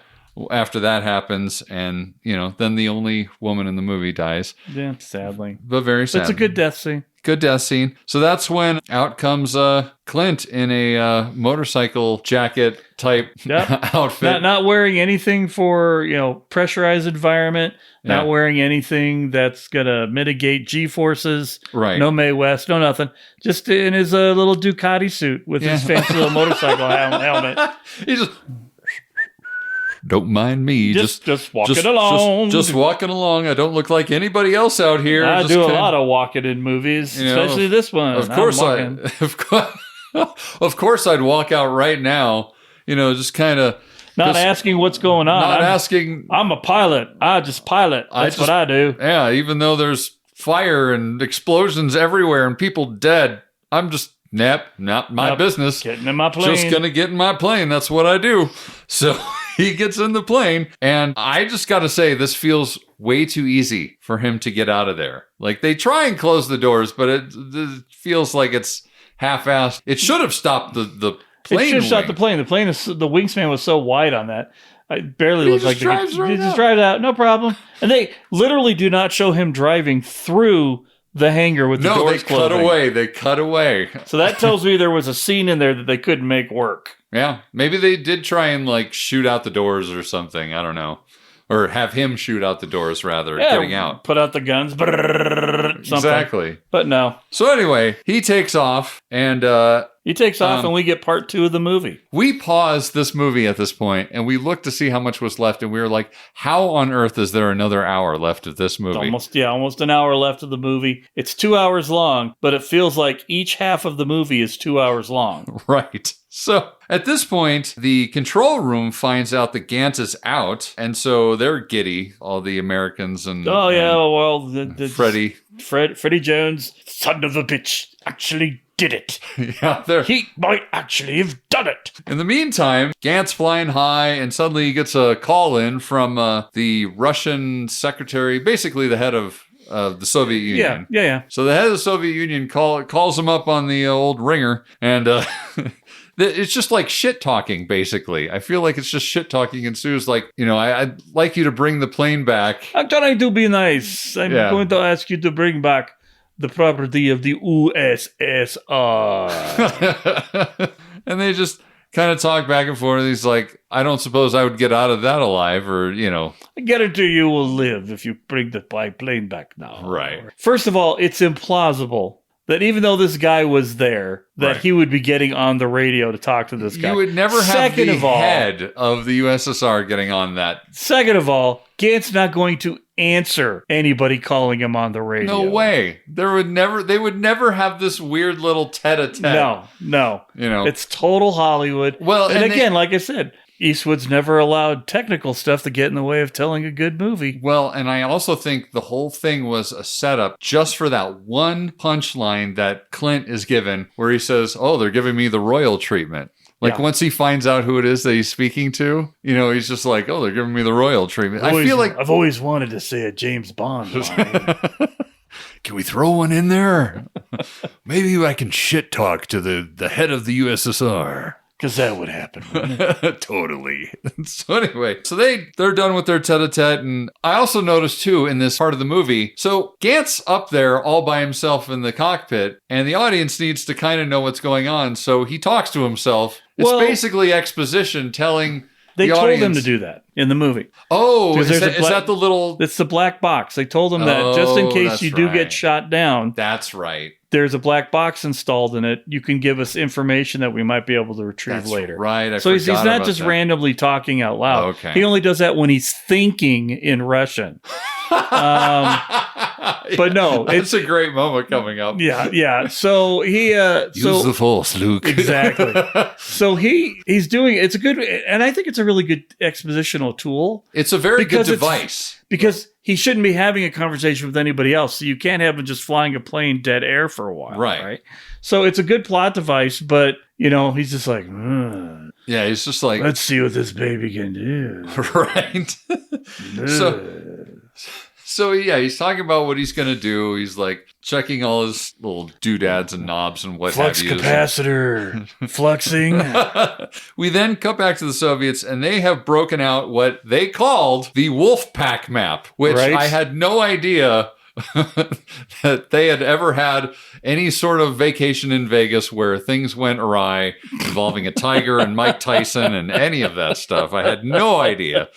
After that happens, and, you know, then the only woman in the movie dies. Yeah, sadly. But very sad. It's a good death scene. Good death scene. So that's when out comes Clint in a motorcycle jacket type outfit. Not wearing anything for, you know, pressurized environment. Not wearing anything that's going to mitigate G-forces. Right. No Mae West, no nothing. Just in his little Ducati suit with his fancy little motorcycle helmet. He just... Don't mind me. Just walking along. Just walking along. I don't look like anybody else out here. I do a lot of walking in movies, especially this one. Of course, of course, I'd walk out right now. You know, just kind of not asking what's going on. Asking. I'm a pilot. I just pilot. That's what I do. Yeah, even though there's fire and explosions everywhere and people dead, I'm just not my business. Getting in my plane. Just gonna get in my plane. That's what I do. So. He gets in the plane, and I just got to say, this feels way too easy for him to get out of there. Like, they try and close the doors, but it feels like it's half-assed. It should have stopped the plane. It should have stopped the plane. The wingspan was so wide on that. It barely looked like he just drives out. No problem. And they literally do not show him driving through the hangar with the doors closing. They cut away. So that tells me there was a scene in there that they couldn't make work. Yeah, maybe they did try and like shoot out the doors or something. I don't know. Or have him shoot out the doors rather, getting out. Put out the guns. Exactly. But no. So anyway, he takes off and... and we get part 2 of the movie. We paused this movie at this point and we looked to see how much was left and we were like, how on earth is there another hour left of this movie? Almost an hour left of the movie. It's 2 hours long, but it feels like each half of the movie is 2 hours long. Right. So at this point, the control room finds out that Gant is out, and so they're giddy, all the Americans and Freddie Freddie Jones, son of a bitch, actually did it. Yeah, he might actually have done it. In the meantime, Gant's flying high, and suddenly he gets a call in from the Russian secretary, basically the head of the Soviet Union. Yeah. So the head of the Soviet Union calls him up on the old ringer, and it's just like shit talking, basically. I feel like it's just shit talking, and Sue's like, I'd like you to bring the plane back. I'm trying to be nice. I'm going to ask you to bring back the property of the USSR. And they just kind of talk back and forth. He's like, I don't suppose I would get out of that alive, or, I guarantee you will live if you bring the plane back now. Right. First of all, it's implausible that even though this guy was there, that he would be getting on the radio to talk to this guy. You would never have the head of the USSR getting on that. Second of all, Gant's not going to answer anybody calling him on the radio. No way. They would never have this weird little tete-a-tete. No. It's total Hollywood. Well, and again, like I said, Eastwood's never allowed technical stuff to get in the way of telling a good movie. Well, and I also think the whole thing was a setup just for that one punchline that Clint is given, where he says, "Oh, they're giving me the royal treatment." Once he finds out who it is that he's speaking to, he's just like, "Oh, they're giving me the royal treatment." I feel like I've always wanted to say a James Bond line. Can we throw one in there? Maybe I can shit talk to the head of the USSR. Because that would happen, wouldn't it? Totally. So anyway, they're done with their tete-a-tete. And I also noticed, too, in this part of the movie, so Gant's up there all by himself in the cockpit, and the audience needs to kind of know what's going on. So he talks to himself. It's basically exposition telling They the told audience. him to do that in the movie. Oh, is that the little... It's the black box. They told him that just in case you do get shot down. That's right. There's a black box installed in it. You can give us information that we might be able to retrieve later. Right. So he's not just randomly talking out loud. Okay. He only does that when he's thinking in Russian. But no, it's a great moment coming up. Yeah. So he use the force, Luke. Exactly. So he's doing it's a good, and I think it's a really good expositional tool. It's a very good device because he shouldn't be having a conversation with anybody else. So you can't have him just flying a plane dead air for a while, right? So it's a good plot device, but he's just like, yeah, he's just like, let's see what this baby can do, right? So yeah, he's talking about what he's going to do. He's like checking all his little doodads and knobs and what flux have you. Capacitor, fluxing. We then cut back to the Soviets, and they have broken out what they called the Wolfpack map, which I had no idea that they had ever had any sort of vacation in Vegas where things went awry involving a tiger and Mike Tyson and any of that stuff. I had no idea.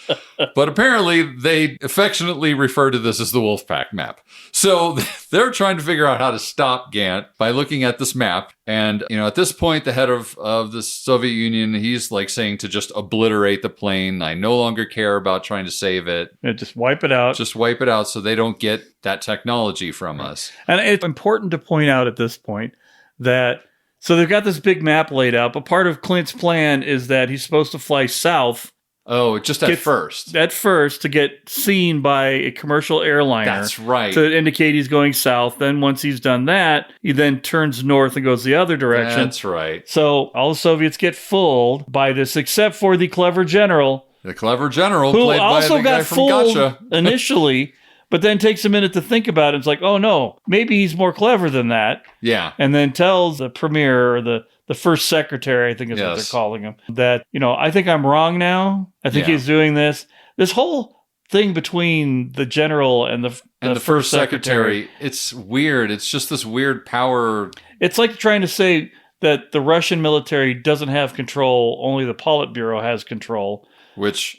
But apparently they affectionately refer to this as the Wolfpack map. So they're trying to figure out how to stop Gant by looking at this map. And, at this point, the head of the Soviet Union, he's like saying to just obliterate the plane. I no longer care about trying to save it. Just wipe it out. Just wipe it out so they don't get that technology from us. And it's important to point out at this point that, so they've got this big map laid out, but part of Clint's plan is that he's supposed to fly south. Oh, just at first. At first, to get seen by a commercial airliner. That's right. To indicate he's going south. Then once he's done that, he then turns north and goes the other direction. That's right. So all the Soviets get fooled by this, except for the clever general. The clever general, who played also by the guy got from fooled Gotcha. initially, but then takes a minute to think about it. It's like, oh no, maybe he's more clever than that. Yeah. And then tells the premier or the first secretary, I think is what they're calling him, that, I think I'm wrong now. I think he's doing this. This whole thing between the general and the first secretary. It's weird. It's just this weird power. It's like trying to say that the Russian military doesn't have control, only the Politburo has control. Which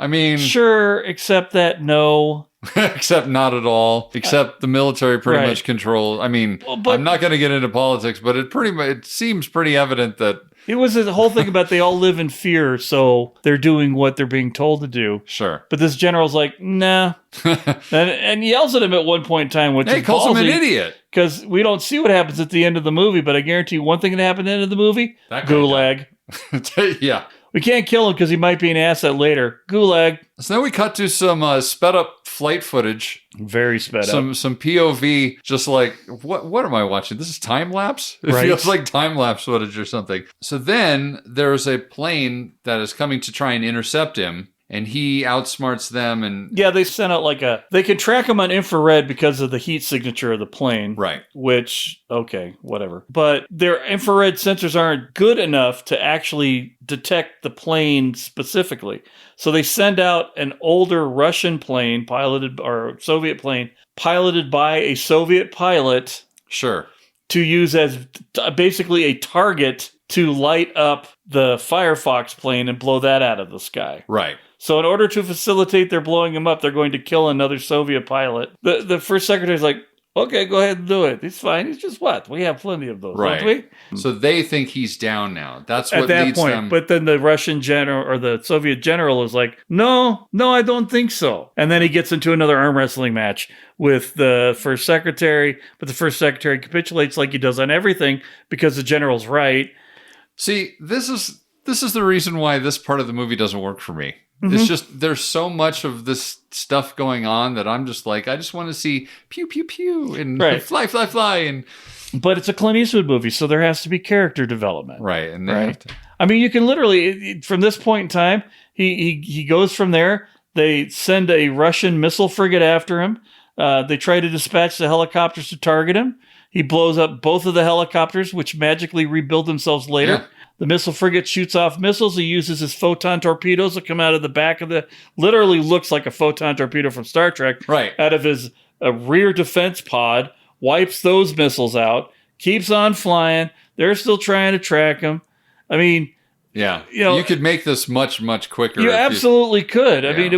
I mean, sure, except that no. Except not at all. Except the military pretty much control. I mean, I'm not going to get into politics, but it seems pretty evident that it was the whole thing about they all live in fear, so they're doing what they're being told to do. Sure. But this general's like, nah, and yells at him at one point in time, which he calls him an idiot because we don't see what happens at the end of the movie. But I guarantee one thing that happened at the end of the movie: Gulag. Yeah. We can't kill him because he might be an asset later. Gulag. So then we cut to some sped up flight footage. Very sped up. Some POV, just like, what am I watching? This is time lapse? It feels like time lapse footage or something. So then there's a plane that is coming to try and intercept him. And he outsmarts them and... Yeah, they sent out they can track him on infrared because of the heat signature of the plane. Right. Which, okay, whatever. But their infrared sensors aren't good enough to actually detect the plane specifically. So they send out an older Russian plane or Soviet plane piloted by a Soviet pilot. Sure. To use as basically a target to light up the Firefox plane and blow that out of the sky. Right. So in order to facilitate their blowing him up, they're going to kill another Soviet pilot. The first secretary's like, okay, go ahead and do it. He's fine. He's just what? We have plenty of those, don't we? So they think he's down now. That's what at that leads point. them. But then the Russian general or the Soviet general is like, no, I don't think so. And then he gets into another arm wrestling match with the first secretary. But the first secretary capitulates like he does on everything because the general's right. See, this is the reason why this part of the movie doesn't work for me. Mm-hmm. It's just, there's so much of this stuff going on that I'm just like, I just want to see pew, pew, pew, and fly, fly, fly. And But it's a Clint Eastwood movie, so there has to be character development. Right. And they have to. I mean, you can literally, from this point in time, he goes from there. They send a Russian missile frigate after him. They try to dispatch the helicopters to target him. He blows up both of the helicopters, which magically rebuild themselves later. Yeah. The missile frigate shoots off missiles. He uses his photon torpedoes that come out of the back of literally looks like a photon torpedo from Star Trek. Right. Out of his rear defense pod, wipes those missiles out, keeps on flying. They're still trying to track him. I mean... Yeah, you could make this much, much quicker. You absolutely could. I mean,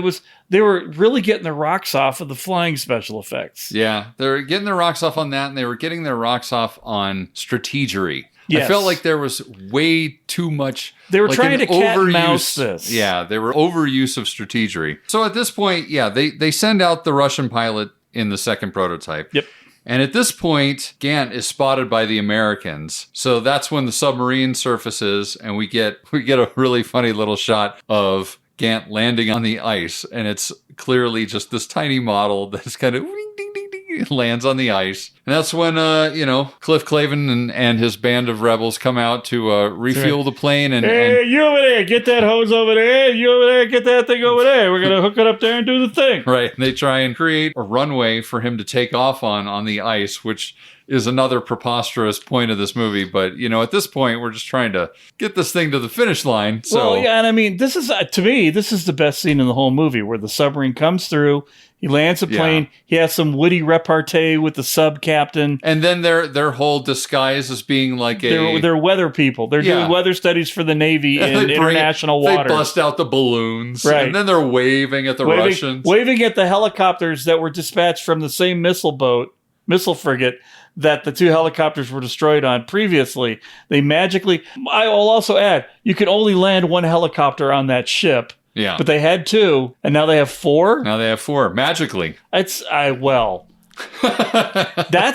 they were really getting their rocks off of the flying special effects. Yeah, they're getting their rocks off on that, and they were getting their rocks off on strategery. Yes. I felt like there was way too much. They were trying to cat and mouse this. Yeah, they were overuse of strategery. So at this point, they send out the Russian pilot in the second prototype. Yep. And at this point, Gant is spotted by the Americans. So that's when the submarine surfaces, and we get a really funny little shot of Gant landing on the ice, and it's clearly just this tiny model that's kind of lands on the ice. And that's when Cliff Clavin and his band of rebels come out to refuel the plane. Hey, you over there, get that hose over there. You over there, get that thing over there. We're gonna hook it up there and do the thing. Right. And they try and create a runway for him to take off on the ice, which is another preposterous point of this movie. But, at this point, we're just trying to get this thing to the finish line. So. Well, yeah, and I mean, this is, to me, this is the best scene in the whole movie, where the submarine comes through, he lands a plane, he has some witty repartee with the sub captain. And then their whole disguise is being like they're weather people. They're doing weather studies for the Navy in international waters. They bust out the balloons, right. And then they're waving at the Russians. Waving at the helicopters that were dispatched from the same missile frigate that the two helicopters were destroyed on previously. They magically... I will also add, you can only land one helicopter on that ship. Yeah. But they had two, and now they have four? Now they have four, magically. That's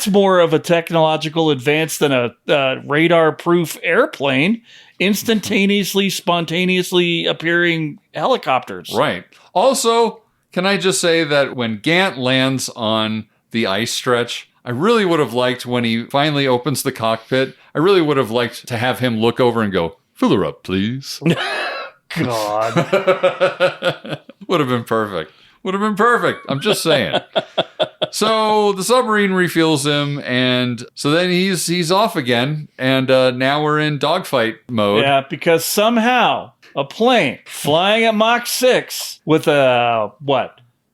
more of a technological advance than a radar-proof airplane. Instantaneously, spontaneously appearing helicopters. Right. Also, can I just say that when Gant lands on the ice stretch... I really would have liked when he finally opens the cockpit, I really would have liked to have him look over and go, "Fill her up, please." God. Would have been perfect. I'm just saying. So the submarine refuels him, and so then he's off again, and now we're in dogfight mode. Yeah, because somehow a plane flying at Mach 6 with a,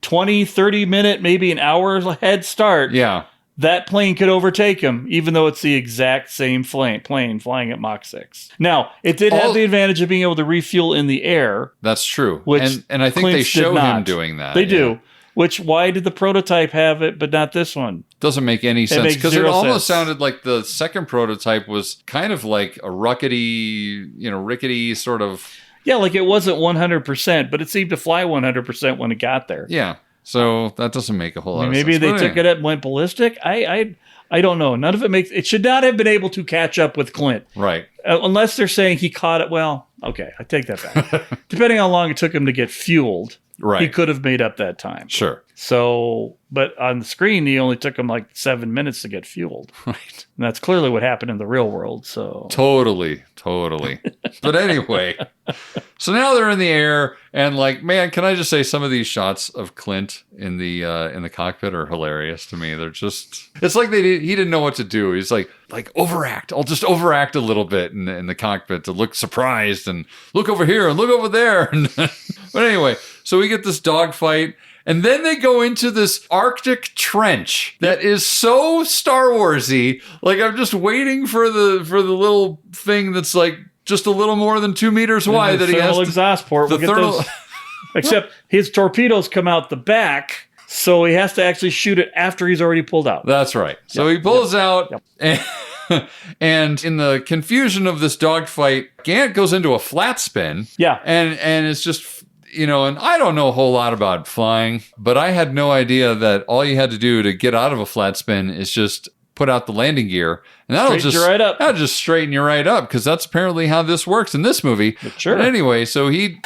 20, 30 minute, maybe an hour head start. Yeah. That plane could overtake him, even though it's the exact same plane flying at Mach 6. Now, it did have the advantage of being able to refuel in the air. That's true. Which and I think they show him doing that. They do. Why did the prototype have it, but not this one? Doesn't make any sense. Because it almost sounded like the second prototype was kind of like a rickety sort of... Yeah, like it wasn't 100%, but it seemed to fly 100% when it got there. Yeah. So that doesn't make a whole lot of sense. Maybe they took it up and went ballistic. I don't know. None of it makes... It should not have been able to catch up with Clint. Right. Unless they're saying he caught it. Well, okay, I take that back. Depending on how long it took him to get fueled, right, he could have made up that time. Sure. So, but on the screen, he only took him like 7 minutes to get fueled. Right. And that's clearly what happened in the real world. So totally. But anyway, so now they're in the air, and like, man, can I just say some of these shots of Clint in the cockpit are hilarious to me. They're just, it's like he didn't know what to do. He's like overact. I'll just overact a little bit in the cockpit to look surprised and look over here and look over there. But anyway, so we get this dogfight. And then they go into this Arctic trench that is so Star Warsy. Like, I'm just waiting for the little thing that's like just a little more than 2 meters wide. That he has exhaust port. Except his torpedoes come out the back, so he has to actually shoot it after he's already pulled out. That's right. So he pulls out, and in the confusion of this dogfight, Gant goes into a flat spin. Yeah, and it's just. And I don't know a whole lot about flying, but I had no idea that all you had to do to get out of a flat spin is just put out the landing gear, and that'll just straighten you right up, because that's apparently how this works in this movie. Sure. But anyway, so he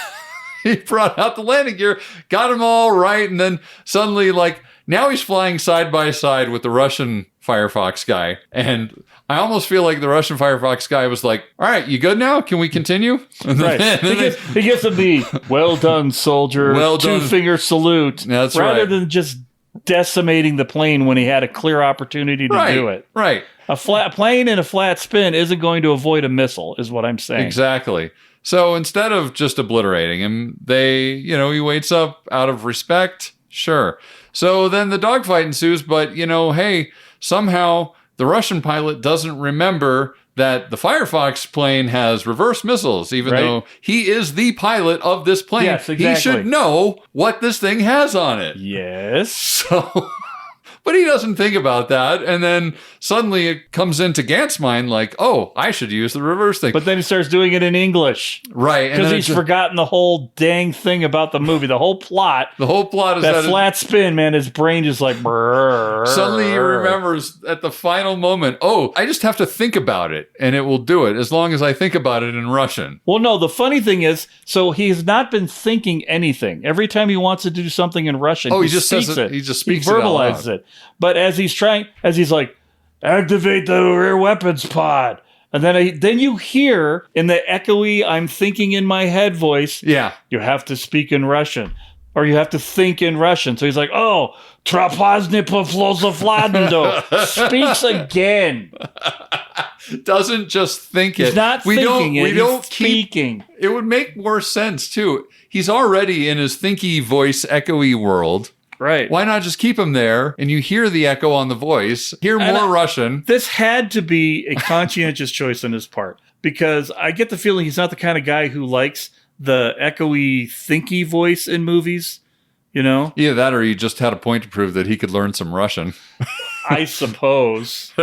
brought out the landing gear, got them all right, and then suddenly, like, now he's flying side by side with the Russian Firefox guy, and I almost feel like the Russian Firefox guy was like, all right, you good now? Can we continue? Right. He gets him the well done, soldier, well done. 2-finger salute. That's rather right. than just decimating the plane when he had a clear opportunity to do it. Right. A flat plane in a flat spin isn't going to avoid a missile, is what I'm saying. Exactly. So instead of just obliterating him, he waits up out of respect. Sure. So then the dogfight ensues, but, hey, somehow the Russian pilot doesn't remember that the Firefox plane has reverse missiles, even though he is the pilot of this plane. Yes, exactly. He should know what this thing has on it. Yes. So, but he doesn't think about that. And then suddenly it comes into Gant's mind like, oh, I should use the reverse thing. But then he starts doing it in English. Right. Because he's forgotten the whole dang thing about the movie. The whole plot. The whole plot is that flat spin, man. His brain just like... Suddenly he remembers at the final moment, oh, I just have to think about it, and it will do it as long as I think about it in Russian. Well, no, the funny thing is, so he's not been thinking anything. Every time he wants to do something in Russian, he just says it. He just speaks it out loud. He verbalizes it. But as he's like, activate the rear weapons pod. And then you hear in the echoey, I'm thinking in my head voice, you have to speak in Russian. Or you have to think in Russian. So he's like, oh, Trapazny Pavlozavladndo speaks again. Doesn't just think it. He's not thinking it, he's speaking. It would make more sense, too. He's already in his thinky voice echoey world. Right. Why not just keep him there and you hear the echo on the voice, hear more Russian? This had to be a conscientious choice on his part, because I get the feeling he's not the kind of guy who likes the echoey, thinky voice in movies, Either that or he just had a point to prove that he could learn some Russian. I suppose.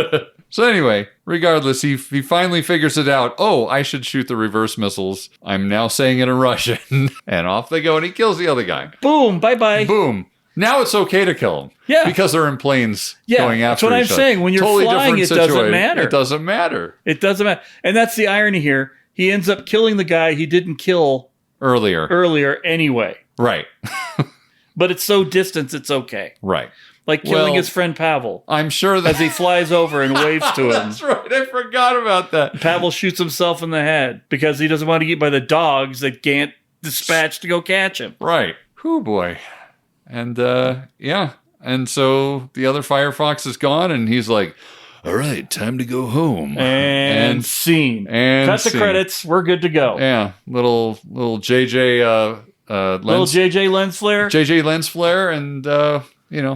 So anyway, regardless, he finally figures it out. Oh, I should shoot the reverse missiles. I'm now saying it in Russian. And off they go, and he kills the other guy. Boom, bye-bye. Boom. Now it's okay to kill him. Yeah. Because they're in planes going after each other. That's what I'm saying. When you're flying, it doesn't matter. It doesn't matter. It doesn't matter. And that's the irony here. He ends up killing the guy he didn't kill earlier anyway. Right. But it's so distant, it's okay. Right. Like killing his friend Pavel. I'm sure that... as he flies over and waves to him. That's right. I forgot about that. Pavel shoots himself in the head because he doesn't want to get by the dogs that Gant dispatched to go catch him. Right. Whew, boy. And, And so the other Firefox is gone, and he's like, all right, time to go home. And scene. And cut the credits. We're good to go. Yeah. Little JJ... little JJ lens flare. JJ lens flare, and I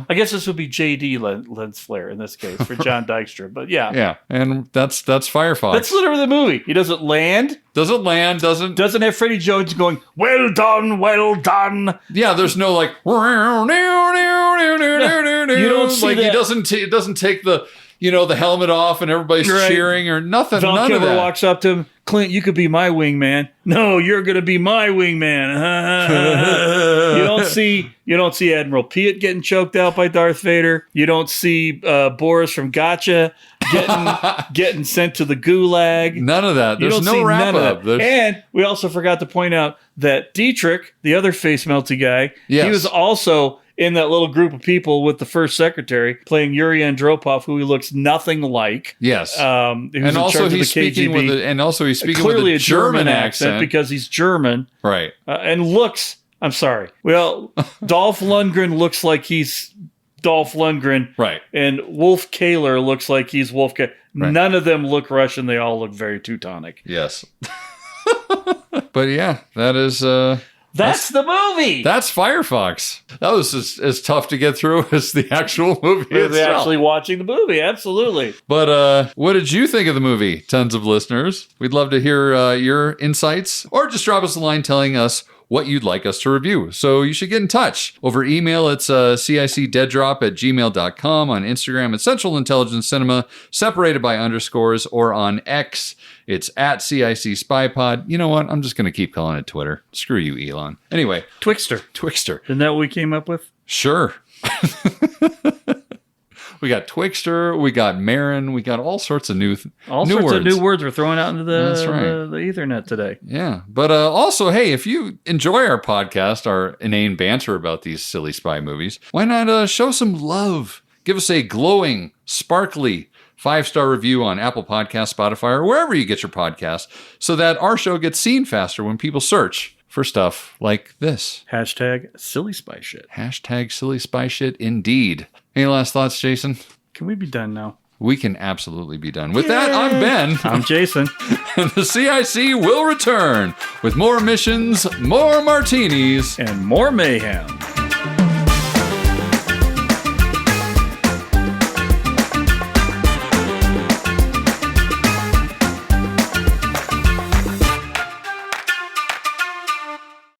guess this would be JD lens flare in this case for John Dykstra, but yeah. Yeah, and that's Firefox. That's literally the movie. He doesn't land. Doesn't have Freddie Jones going, well done, well done. Yeah, there's no like you don't see like that. He doesn't take the the helmet off and everybody's cheering or nothing. Val none Kilmer of that. walks up to him. Clint, you could be my wingman. No, you're going to be my wingman. You don't see Admiral Piet getting choked out by Darth Vader. You don't see Boris from Gotcha getting sent to the gulag. None of that. There's no wrap up. And we also forgot to point out that Dietrich, the other face melty guy, yes. he was also in that little group of people with the first secretary playing Yuri Andropov, who he looks nothing like. Yes. And also he's speaking with clearly a German accent because he's German. Right. And looks, I'm sorry. Well, Dolph Lundgren looks like he's Dolph Lundgren. Right. And Wolf Kahler looks like he's Wolf Kahler. Right. None of them look Russian. They all look very Teutonic. Yes. But yeah, that is... That's the movie. That's Firefox. That was as tough to get through as the actual movie itself. Actually watching the movie, absolutely. But what did you think of the movie, tons of listeners? We'd love to hear your insights, or just drop us a line telling us what you'd like us to review. So you should get in touch. Over email, it's cicdeaddrop@gmail.com. On Instagram, it's Central Intelligence Cinema, separated by underscores, or on X, it's at CIC Spy Pod. You know what? I'm just going to keep calling it Twitter. Screw you, Elon. Anyway. Twixter. Isn't that what we came up with? Sure. We got Twixter, we got Marin, we got all sorts of new words we're throwing out into That's right. the Ethernet today. Yeah. But also, hey, if you enjoy our podcast, our inane banter about these silly spy movies, why not show some love? Give us a glowing, sparkly 5-star review on Apple Podcasts, Spotify, or wherever you get your podcasts, so that our show gets seen faster when people search for stuff like this. Hashtag silly spy shit. Hashtag silly spy shit indeed. Any last thoughts, Jason? Can we be done now? We can absolutely be done. With that, I'm Ben. I'm Jason. And the CIC will return with more missions, more martinis, and more mayhem.